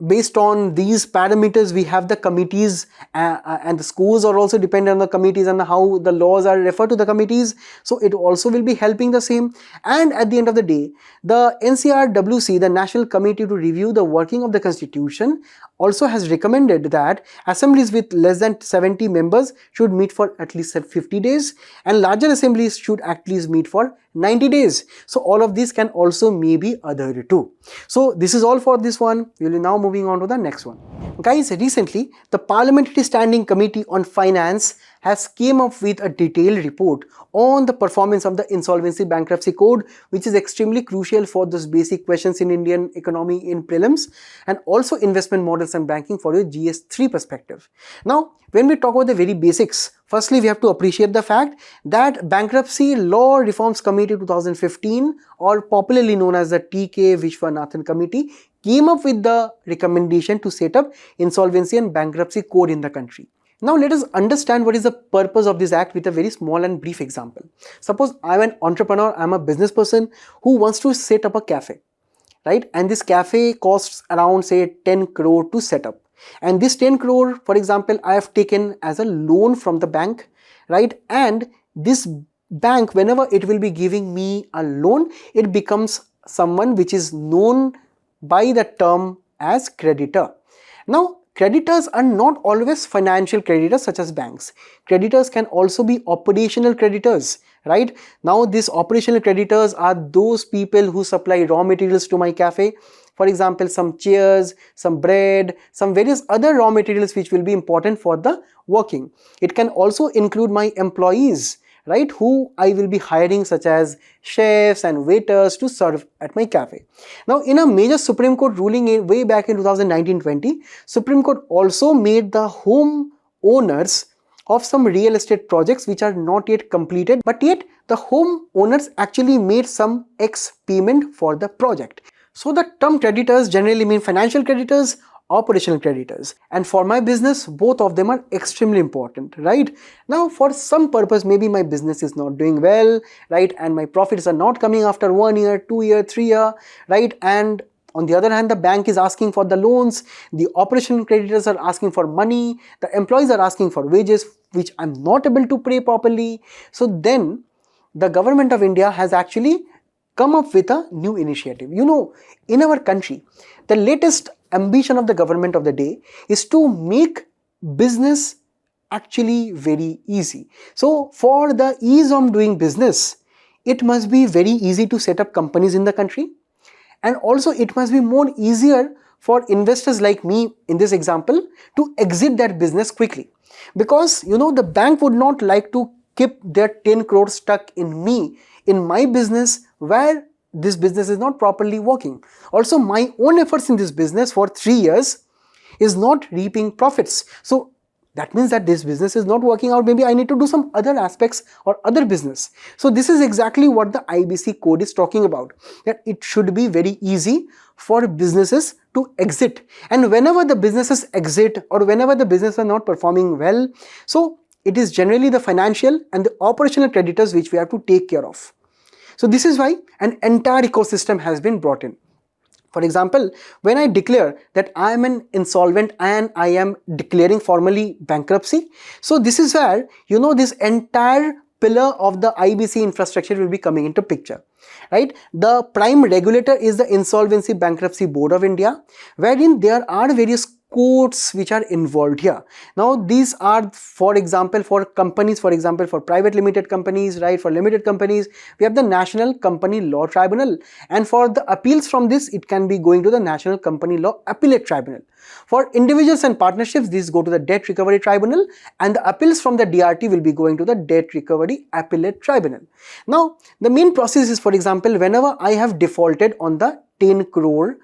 based on these parameters, we have the committees, and the scores are also dependent on the committees and how the laws are referred to the committees. So it also will be helping the same. And at the end of the day, the NCRWC, the National Committee to Review the Working of the Constitution, also has recommended that assemblies with less than 70 members should meet for at least 50 days, and larger assemblies should at least meet for 90 days. So all of these can also maybe adhered to. So this is all for this one. We will now moving on to the next one. Guys, recently the Parliamentary Standing Committee on Finance has came up with a detailed report on the performance of the insolvency bankruptcy code, which is extremely crucial for those basic questions in Indian economy in prelims, and also investment models and banking for your GS3 perspective. Now, when we talk about the very basics, firstly, we have to appreciate the fact that Bankruptcy Law Reforms Committee 2015, or popularly known as the TK Vishwanathan Committee, came up with the recommendation to set up insolvency and bankruptcy code in the country. Now let us understand what is the purpose of this act with a very small and brief example. Suppose I am an entrepreneur, I am a business person who wants to set up a cafe, right? And this cafe costs around say 10 crore to set up. And this 10 crore, for example, I have taken as a loan from the bank, right? And this bank, whenever it will be giving me a loan, it becomes someone which is known by the term as creditor. Now, creditors are not always financial creditors such as banks. Creditors can also be operational creditors, right? Now, these operational creditors are those people who supply raw materials to my cafe. For example, some chairs, some bread, some various other raw materials which will be important for the working. It can also include my employees, right, who I will be hiring, such as chefs and waiters to serve at my cafe. Now, in a major Supreme Court ruling way back in 2019-20, Supreme Court also made the home owners of some real estate projects which are not yet completed, but yet the home owners actually made some X payment for the project. So the term creditors generally mean financial creditors, operational creditors, and for my business both of them are extremely important, right? Now for some purpose, maybe my business is not doing well, right, and my profits are not coming after 1 year, 2 year, 3 year, right, and on the other hand the bank is asking for the loans, the operational creditors are asking for money, the employees are asking for wages which I'm not able to pay properly. So then the government of India has actually come up with a new initiative. You know, in our country, the latest ambition of the government of the day is to make business actually very easy. So for the ease of doing business, it must be very easy to set up companies in the country, and also it must be more easier for investors like me in this example to exit that business quickly, because you know the bank would not like to keep their 10 crores stuck in me, in my business, where this business is not properly working. Also, my own efforts in this business for 3 years is not reaping profits. So that means that this business is not working out. Maybe I need to do some other aspects or other business. So this is exactly what the IBC code is talking about, that it should be very easy for businesses to exit. And whenever the businesses exit or whenever the businesses are not performing well, so it is generally the financial and the operational creditors which we have to take care of. So this is why an entire ecosystem has been brought in. For example, when I declare that I am an insolvent and I am declaring formally bankruptcy, so this is where, you know, this entire pillar of the IBC infrastructure will be coming into picture, right? The prime regulator is the Insolvency Bankruptcy Board of India, wherein there are various courts which are involved here. Now these are, for example, for companies, for example, for private limited companies, right, for limited companies, we have the National Company Law Tribunal, and for the appeals from this, it can be going to the National Company Law Appellate Tribunal. For individuals and partnerships, these go to the Debt Recovery Tribunal, and the appeals from the DRT will be going to the Debt Recovery Appellate Tribunal. Now the main process is, for example, whenever I have defaulted on the 10 crore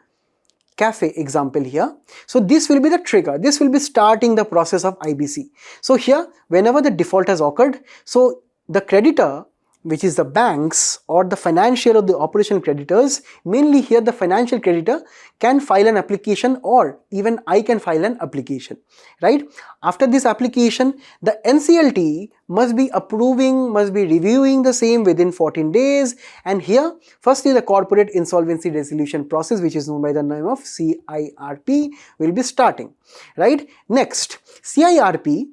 cafe example here, so this will be the trigger, this will be starting the process of IBC. So here, whenever the default has occurred, so the creditor, which is the banks or the financial or the operational creditors, mainly here the financial creditor can file an application, or even I can file an application, right? After this application, the NCLT must be approving, must be reviewing the same within 14 days. And here, firstly, the corporate insolvency resolution process, which is known by the name of CIRP, will be starting, right? Next, CIRP,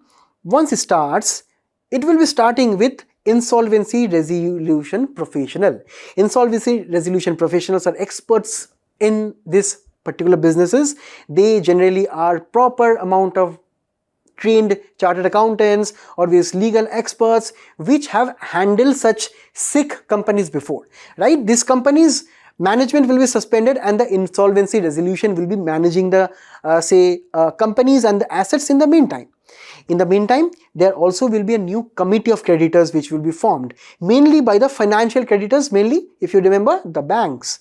once it starts, it will be starting with Insolvency Resolution Professional. Insolvency Resolution Professionals are experts in this particular businesses. They generally are proper amount of trained chartered accountants or these legal experts which have handled such sick companies before, right? These companies management will be suspended and the insolvency resolution will be managing the companies and the assets in the meantime. In the meantime, there also will be a new committee of creditors which will be formed, mainly by the financial creditors, mainly if you remember the banks.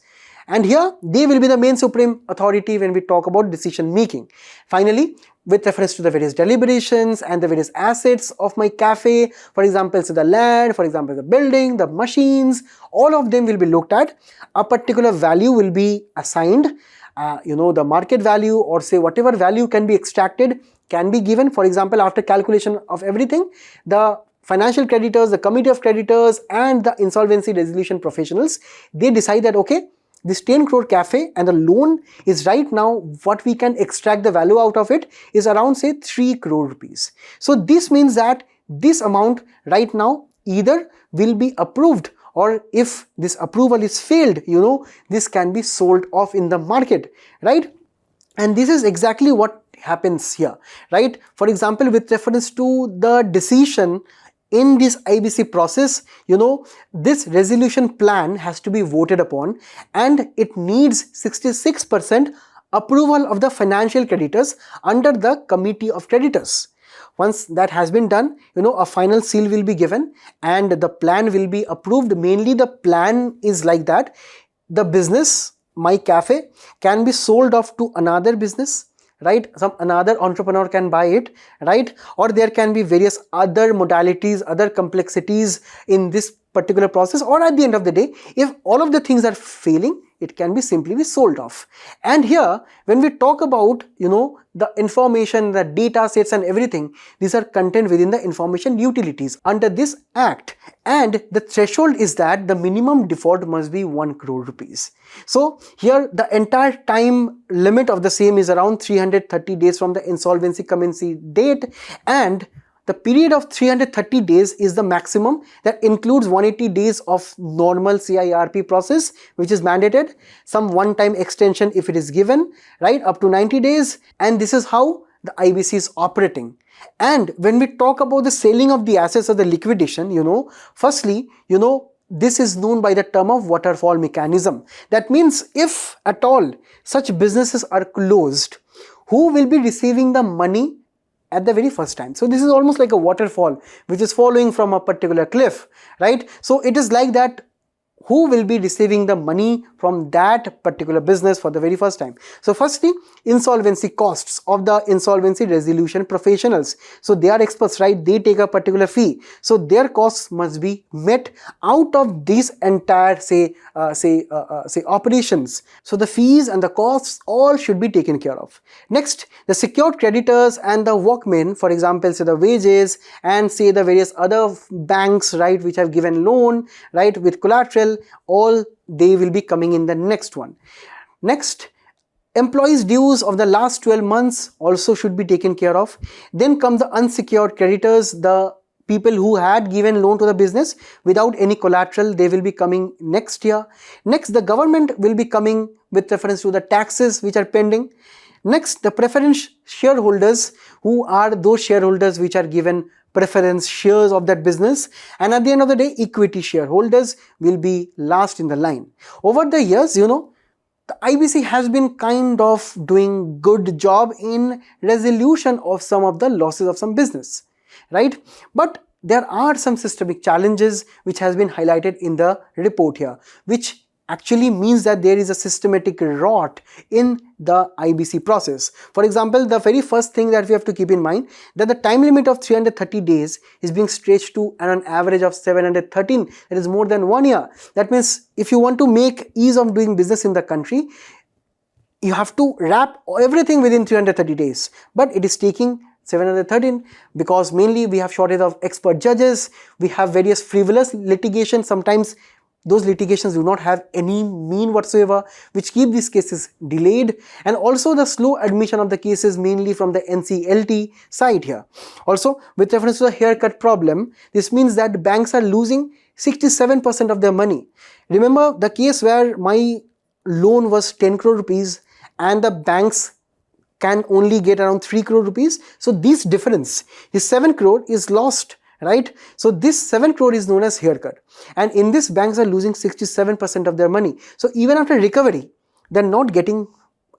And here they will be the main supreme authority when we talk about decision making. Finally, with reference to the various deliberations and the various assets of my cafe, for example, so the land, for example, the building, the machines, all of them will be looked at. A particular value will be assigned, the market value, or say whatever value can be extracted can be given. For example, after calculation of everything, the financial creditors, the committee of creditors and the insolvency resolution professionals, they decide that okay, this 10 crore cafe and the loan is right now what we can extract the value out of it is around say 3 crore rupees. So this means that this amount right now either will be approved, or if this approval is failed, this can be sold off in the market, right? And this is exactly what happens here, right? For example, with reference to the decision in this IBC process, this resolution plan has to be voted upon and it needs 66% approval of the financial creditors under the committee of creditors. Once that has been done, a final seal will be given and the plan will be approved. Mainly the plan is like that the business, my cafe, can be sold off to another business, right? Some another entrepreneur can buy it, right? Or there can be various other modalities, other complexities in this particular process, or at the end of the day, if all of the things are failing, it can be simply be sold off. And here, when we talk about, the information, the data sets and everything, these are contained within the information utilities under this act. And the threshold is that the minimum default must be 1 crore rupees. So here the entire time limit of the same is around 330 days from the insolvency commencing date, and the period of 330 days is the maximum. That includes 180 days of normal CIRP process, which is mandated, some one-time extension if it is given, right, up to 90 days. And this is how the IBC is operating. And when we talk about the selling of the assets or the liquidation, firstly, this is known by the term of waterfall mechanism. That means if at all such businesses are closed, who will be receiving the money at the very first time? So this is almost like a waterfall which is following from a particular cliff, right? So it is like that, who will be receiving the money from that particular business for the very first time. So firstly, insolvency costs of the insolvency resolution professionals. So they are experts, right? They take a particular fee. So their costs must be met out of these entire say operations. So the fees and the costs all should be taken care of. Next, the secured creditors and the workmen, for example, say the wages and say the various other banks, right, which have given loan, right, with collateral, all they will be coming in the next one. Next, employees' dues of the last 12 months also should be taken care of. Then come the unsecured creditors, the people who had given loan to the business without any collateral, they will be coming next year. Next, the government will be coming with reference to the taxes which are pending. Next, the preference shareholders, who are those shareholders which are given preference shares of that business, and at the end of the day, equity shareholders will be last in the line. Over the years, the IBC has been kind of doing good job in resolution of some of the losses of some business, right? But there are some systemic challenges which has been highlighted in the report here, which actually means that there is a systematic rot in the IBC process. For example, the very first thing that we have to keep in mind, that the time limit of 330 days is being stretched to an average of 713. That is more than 1 year. That means if you want to make ease of doing business in the country, you have to wrap everything within 330 days. But it is taking 713 because mainly we have shortage of expert judges, we have various frivolous litigation. Sometimes those litigations do not have any mean whatsoever, which keep these cases delayed, and also the slow admission of the cases mainly from the NCLT side here. Also, with reference to the haircut problem, this means that banks are losing 67% of their money. Remember the case where my loan was 10 crore rupees and the banks can only get around 3 crore rupees. So this difference, this 7 crore is lost, right? So this 7 crore is known as haircut, and in this banks are losing 67% of their money. So even after recovery, they're not getting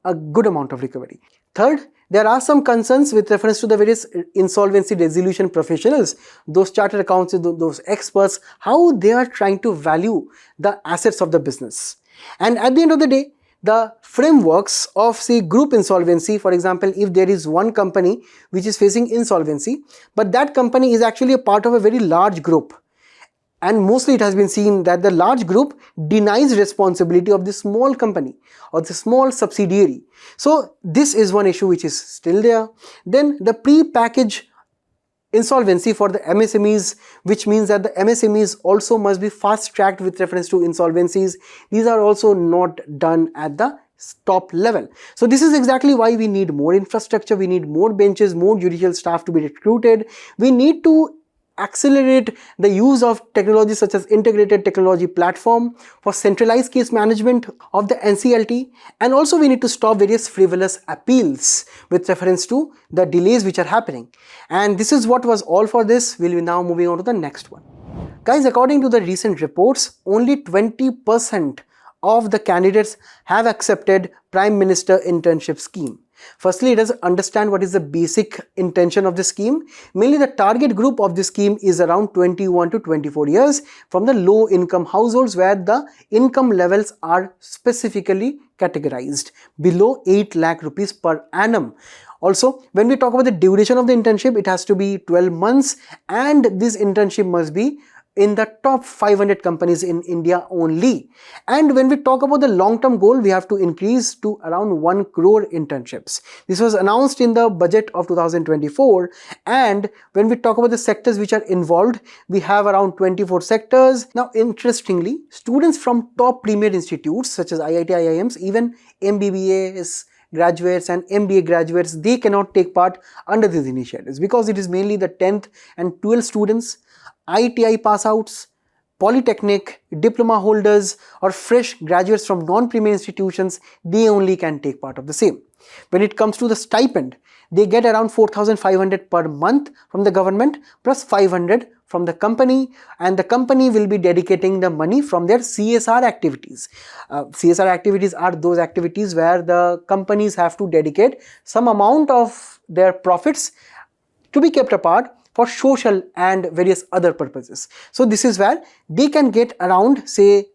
a good amount of recovery. Third, there are some concerns with reference to the various insolvency resolution professionals, those chartered accountants, those experts, how they are trying to value the assets of the business. And at the end of the day, the frameworks of, say, group insolvency, for example, if there is one company which is facing insolvency, but that company is actually a part of a very large group, and mostly it has been seen that the large group denies responsibility of the small company or the small subsidiary. So this is one issue which is still there. Then the pre-package insolvency for the MSMEs, which means that the MSMEs also must be fast-tracked with reference to insolvencies. These are also not done at the top level. So this is exactly why we need more infrastructure, we need more benches, more judicial staff to be recruited. We need to accelerate the use of technology such as integrated technology platform for centralized case management of the NCLT, and also we need to stop various frivolous appeals with reference to the delays which are happening. And this is what was all for this. We'll be now moving on to the next one. Guys, according to the recent reports, only 20% of the candidates have accepted Prime Minister Internship Scheme. Firstly, let us understand what is the basic intention of the scheme. Mainly the target group of the scheme is around 21 to 24 years from the low income households where the income levels are specifically categorized below 8 lakh rupees per annum. Also, when we talk about the duration of the internship, it has to be 12 months and this internship must be in the top 500 companies in India only. And when we talk about the long-term goal, we have to increase to around 1 crore internships. This was announced in the budget of 2024. And when we talk about the sectors which are involved, we have around 24 sectors. Now, interestingly, students from top premier institutes such as IIT, IIMs, even MBBS graduates and MBA graduates, they cannot take part under these initiatives because it is mainly the 10th and 12th students, ITI pass outs, polytechnic, diploma holders or fresh graduates from non-premier institutions, they only can take part of the same. When it comes to the stipend, they get around 4,500 per month from the government plus 500 from the company, and the company will be dedicating the money from their CSR activities. CSR activities are those activities where the companies have to dedicate some amount of their profits to be kept apart for social and various other purposes. So this is where they can get around, say,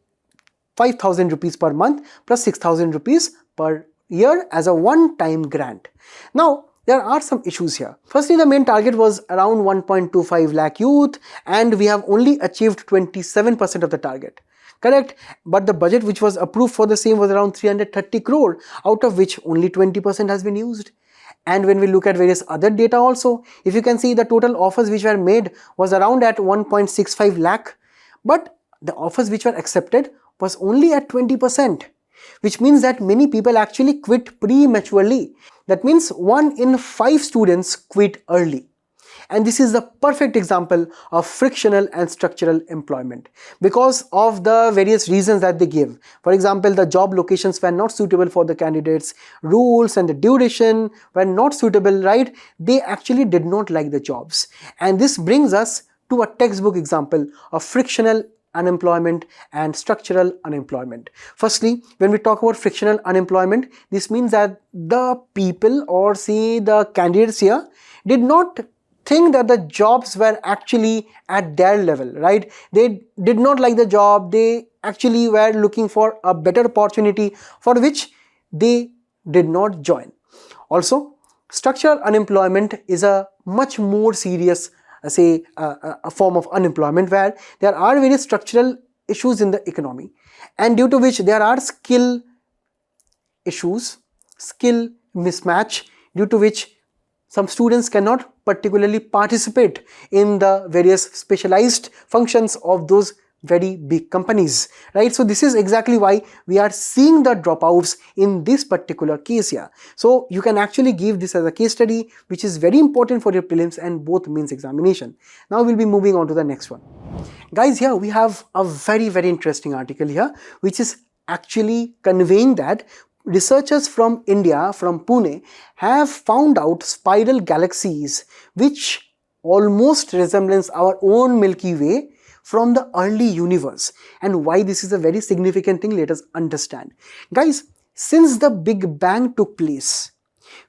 5,000 rupees per month plus 6,000 rupees per year as a one-time grant. Now, there are some issues here. Firstly, the main target was around 1.25 lakh youth and we have only achieved 27% of the target. Correct? But the budget which was approved for the same was around 330 crore, out of which only 20% has been used. And when we look at various other data also, if you can see the total offers which were made was around at 1.65 lakh, but the offers which were accepted was only at 20%, which means that many people actually quit prematurely. That means 1 in 5 students quit early. And this is the perfect example of frictional and structural employment because of the various reasons that they give. For example, the job locations were not suitable for the candidates, rules and the duration were not suitable, right? They actually did not like the jobs. And this brings us to a textbook example of frictional unemployment and structural unemployment. Firstly, when we talk about frictional unemployment, this means that the people or say the candidates here did not think that the jobs were actually at their level, right? They did not like the job. They actually were looking for a better opportunity for which they did not join. Also, structural unemployment is a much more serious, a form of unemployment where there are various structural issues in the economy and due to which there are skill issues, skill mismatch, due to which some students cannot particularly participate in the various specialized functions of those very big companies, right? So this is exactly why we are seeing the dropouts in this particular case here. So you can actually give this as a case study, which is very important for your prelims and both means examination. Now we'll be moving on to the next one. Guys, here we have a very interesting article here, which is actually conveying that researchers from India, from Pune, have found out spiral galaxies which almost resembles our own Milky Way from the early universe. And why this is a very significant thing, let us understand. Guys, since the Big Bang took place,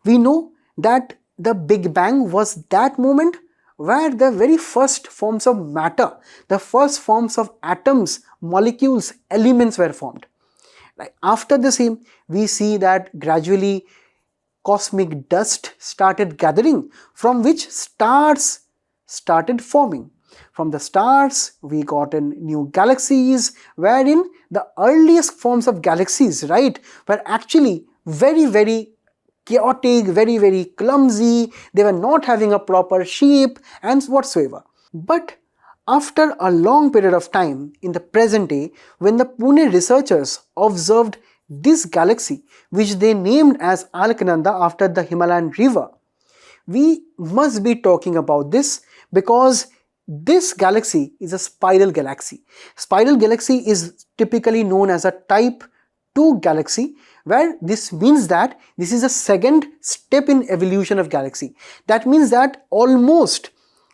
We know that the Big Bang was that moment where the very first forms of matter, the first forms of atoms, molecules, elements were formed. Like after the same, we see that gradually cosmic dust started gathering, from which stars started forming. From the stars, we got in new galaxies, wherein the earliest forms of galaxies, right, were actually very chaotic, very clumsy. They were not having a proper shape and whatsoever. But after a long period of time, in the present day, when the Pune researchers observed this galaxy, which they named as Alaknanda after the Himalayan river, we must be talking about this because this galaxy is a spiral galaxy. Spiral galaxy is typically known as a type 2 galaxy, where this means that this is a second step in evolution of galaxy. That means that almost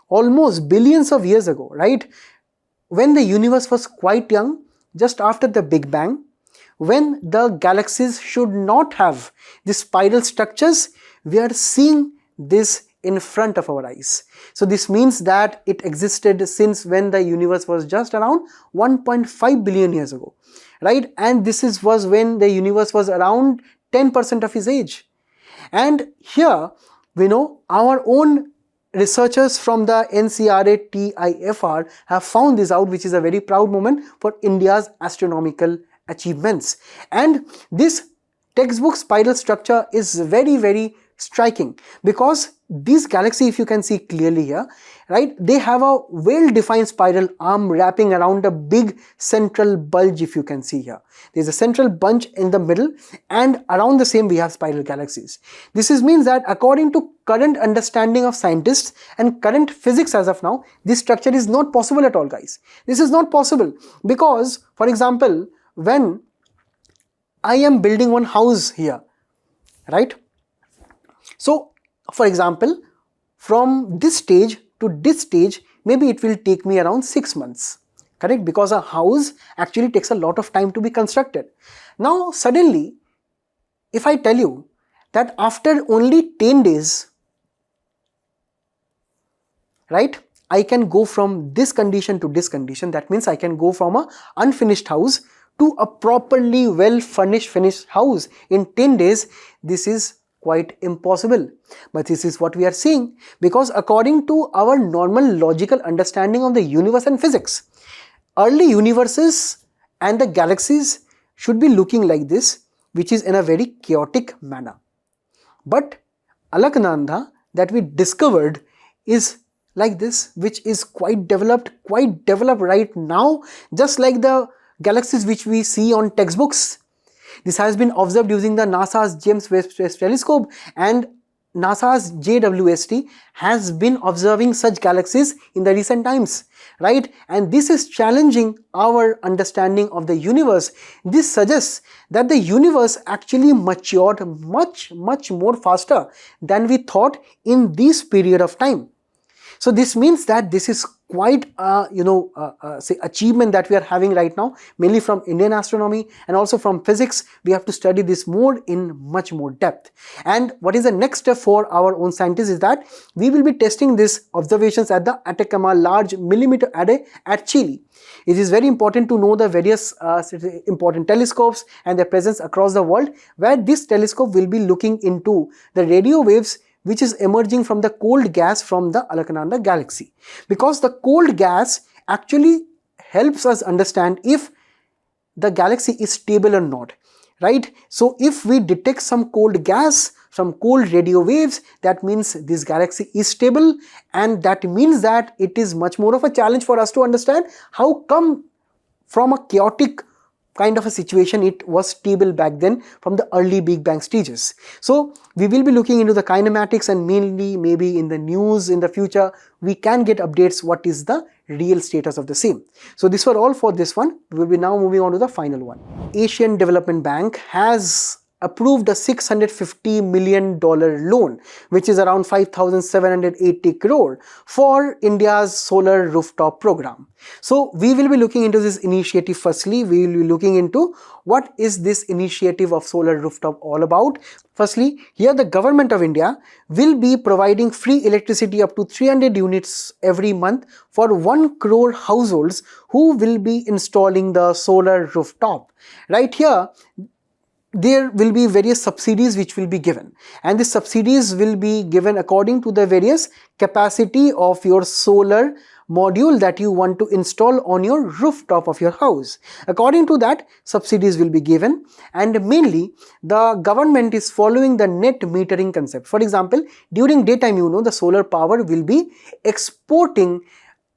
billions of years ago, right, when the universe was quite young, just after the Big Bang, when the galaxies should not have the spiral structures, we are seeing this in front of our eyes. So this means that it existed since when the universe was just around 1.5 billion years ago, right? And was when the universe was around 10% of its age. And here we know our own researchers from the NCRA TIFR have found this out, which is a very proud moment for India's astronomical achievements. And this textbook spiral structure is very striking because this galaxy, if you can see clearly here, right, they have a well-defined spiral arm wrapping around a big central bulge. If you can see here, there's a central bunch in the middle, and around the same we have spiral galaxies. This means that according to current understanding of scientists and current physics as of now, this structure is not possible at all, guys. This is not possible because, for example, when I am building one house here, right? So, for example, from this stage to this stage, maybe it will take me around 6 months, correct? Because a house actually takes a lot of time to be constructed. Now, suddenly, if I tell you that after only 10 days, right, I can go from this condition to this condition. That means I can go from a unfinished house to a properly well finished house in 10 days. This is quite impossible, but this is what we are seeing because according to our normal logical understanding of the universe and physics, early universes and the galaxies should be looking like this, which is in a very chaotic manner. But Alaknanda that we discovered is like this, which is quite developed right now, just like the galaxies which we see on textbooks. This has been observed using the NASA's James Webb Space Telescope, and NASA's JWST has been observing such galaxies in the recent times, right? And this is challenging our understanding of the universe. This suggests that the universe actually matured much more faster than we thought in this period of time. So this means that this is quite say achievement that we are having right now, mainly from Indian astronomy and also from physics. We have to study this more in much more depth. And what is the next step for our own scientists is that we will be testing these observations at the Atacama Large Millimeter Array at Chile. It is very important to know the various important telescopes and their presence across the world, where this telescope will be looking into the radio waves which is emerging from the cold gas from the Alaknanda galaxy. Because the cold gas actually helps us understand if the galaxy is stable or not, right? So if we detect some cold gas, some cold radio waves, that means this galaxy is stable, and that means that it is much more of a challenge for us to understand how come from a chaotic kind of a situation it was stable back then from the early Big Bang stages. So we will be looking into the kinematics, and mainly maybe in the news in the future we can get updates what is the real status of the same. So this were all for this one. We will be now moving on to the final one. Asian Development Bank has approved a $650 million loan, which is around 5,780 crore for India's solar rooftop program. So we will be looking into this initiative. Firstly, we will be looking into what is this initiative of solar rooftop all about. Firstly, here the government of India will be providing free electricity up to 300 units every month for 1 crore households who will be installing the solar rooftop. Right here, there will be various subsidies which will be given, and the subsidies will be given according to the various capacity of your solar module that you want to install on your rooftop of your house. According to that, subsidies will be given, and mainly the government is following the net metering concept. For example, during daytime, the solar power will be exporting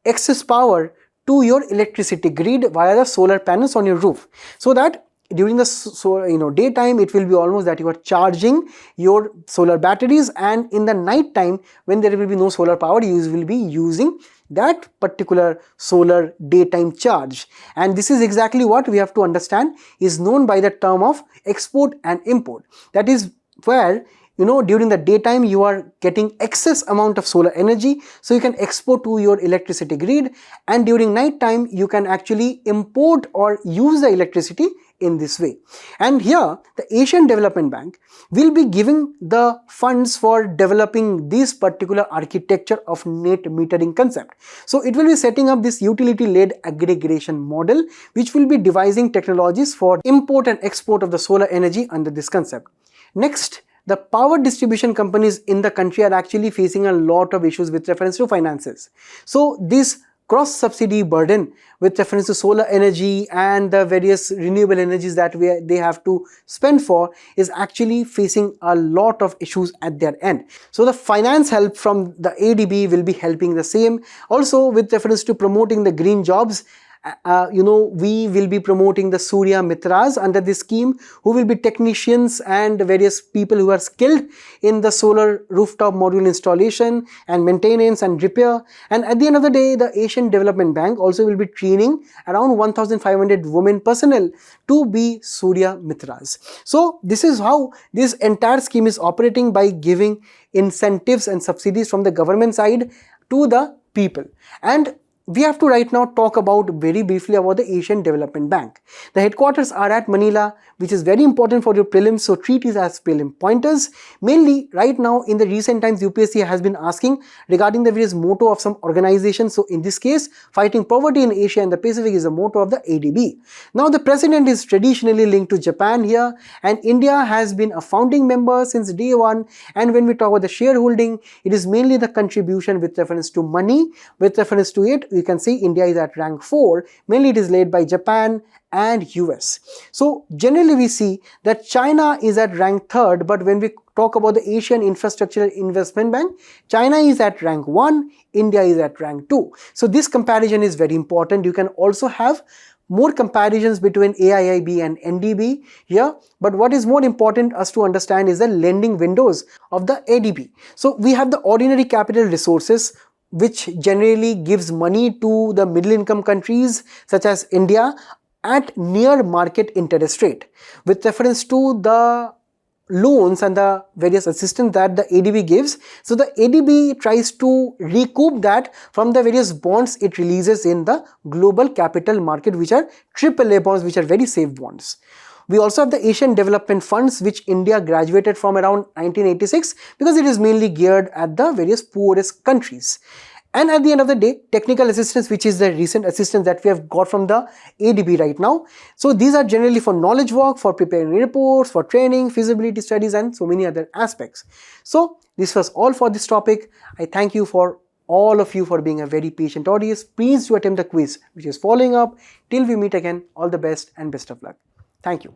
excess power to your electricity grid via the solar panels on your roof, so that during the daytime it will be almost that you are charging your solar batteries, and in the night time when there will be no solar power, you will be using that particular solar daytime charge. And this is exactly what we have to understand is known by the term of export and import. That is where during the daytime you are getting excess amount of solar energy, so you can export to your electricity grid, and during night time you can actually import or use the electricity in this way. And here the Asian Development Bank will be giving the funds for developing this particular architecture of net metering concept. So it will be setting up this utility-led aggregation model, which will be devising technologies for import and export of the solar energy under this concept. Next, the power distribution companies in the country are actually facing a lot of issues with reference to finances. So this cross-subsidy burden with reference to solar energy and the various renewable energies that they have to spend for is actually facing a lot of issues at their end. So the finance help from the ADB will be helping the same. Also with reference to promoting the green jobs, we will be promoting the Surya Mitras under this scheme, who will be technicians and various people who are skilled in the solar rooftop module installation and maintenance and repair. And at the end of the day, the Asian Development Bank also will be training around 1,500 women personnel to be Surya Mitras. So this is how this entire scheme is operating, by giving incentives and subsidies from the government side to the people. And we have to right now talk about very briefly about the Asian Development Bank. The headquarters are at Manila, which is very important for your prelims, so treat it as prelim pointers. Mainly right now in the recent times, UPSC has been asking regarding the various motto of some organizations. So in this case, fighting poverty in Asia and the Pacific is the motto of the ADB. Now the president is traditionally linked to Japan here, and India has been a founding member since day one. And when we talk about the shareholding, it is mainly the contribution with reference to money. With reference to it, we can see India is at rank 4, mainly it is led by Japan and US. So generally we see that China is at rank 3rd, but when we talk about the Asian Infrastructure Investment Bank, China is at rank 1, India is at rank 2. So this comparison is very important. You can also have more comparisons between AIIB and NDB here, but what is more important us to understand is the lending windows of the ADB. So we have the ordinary capital resources, which generally gives money to the middle income countries such as India at near market interest rate. With reference to the loans and the various assistance that the ADB gives, so the ADB tries to recoup that from the various bonds it releases in the global capital market, which are AAA bonds, which are very safe bonds. We also have the Asian Development Funds, which India graduated from around 1986, because it is mainly geared at the various poorest countries. And at the end of the day, technical assistance, which is the recent assistance that we have got from the ADB right now. So these are generally for knowledge work, for preparing reports, for training, feasibility studies, and so many other aspects. So this was all for this topic. I thank you for all of you for being a very patient audience. Please do attempt the quiz which is following up. Till we meet again, all the best and best of luck. Thank you.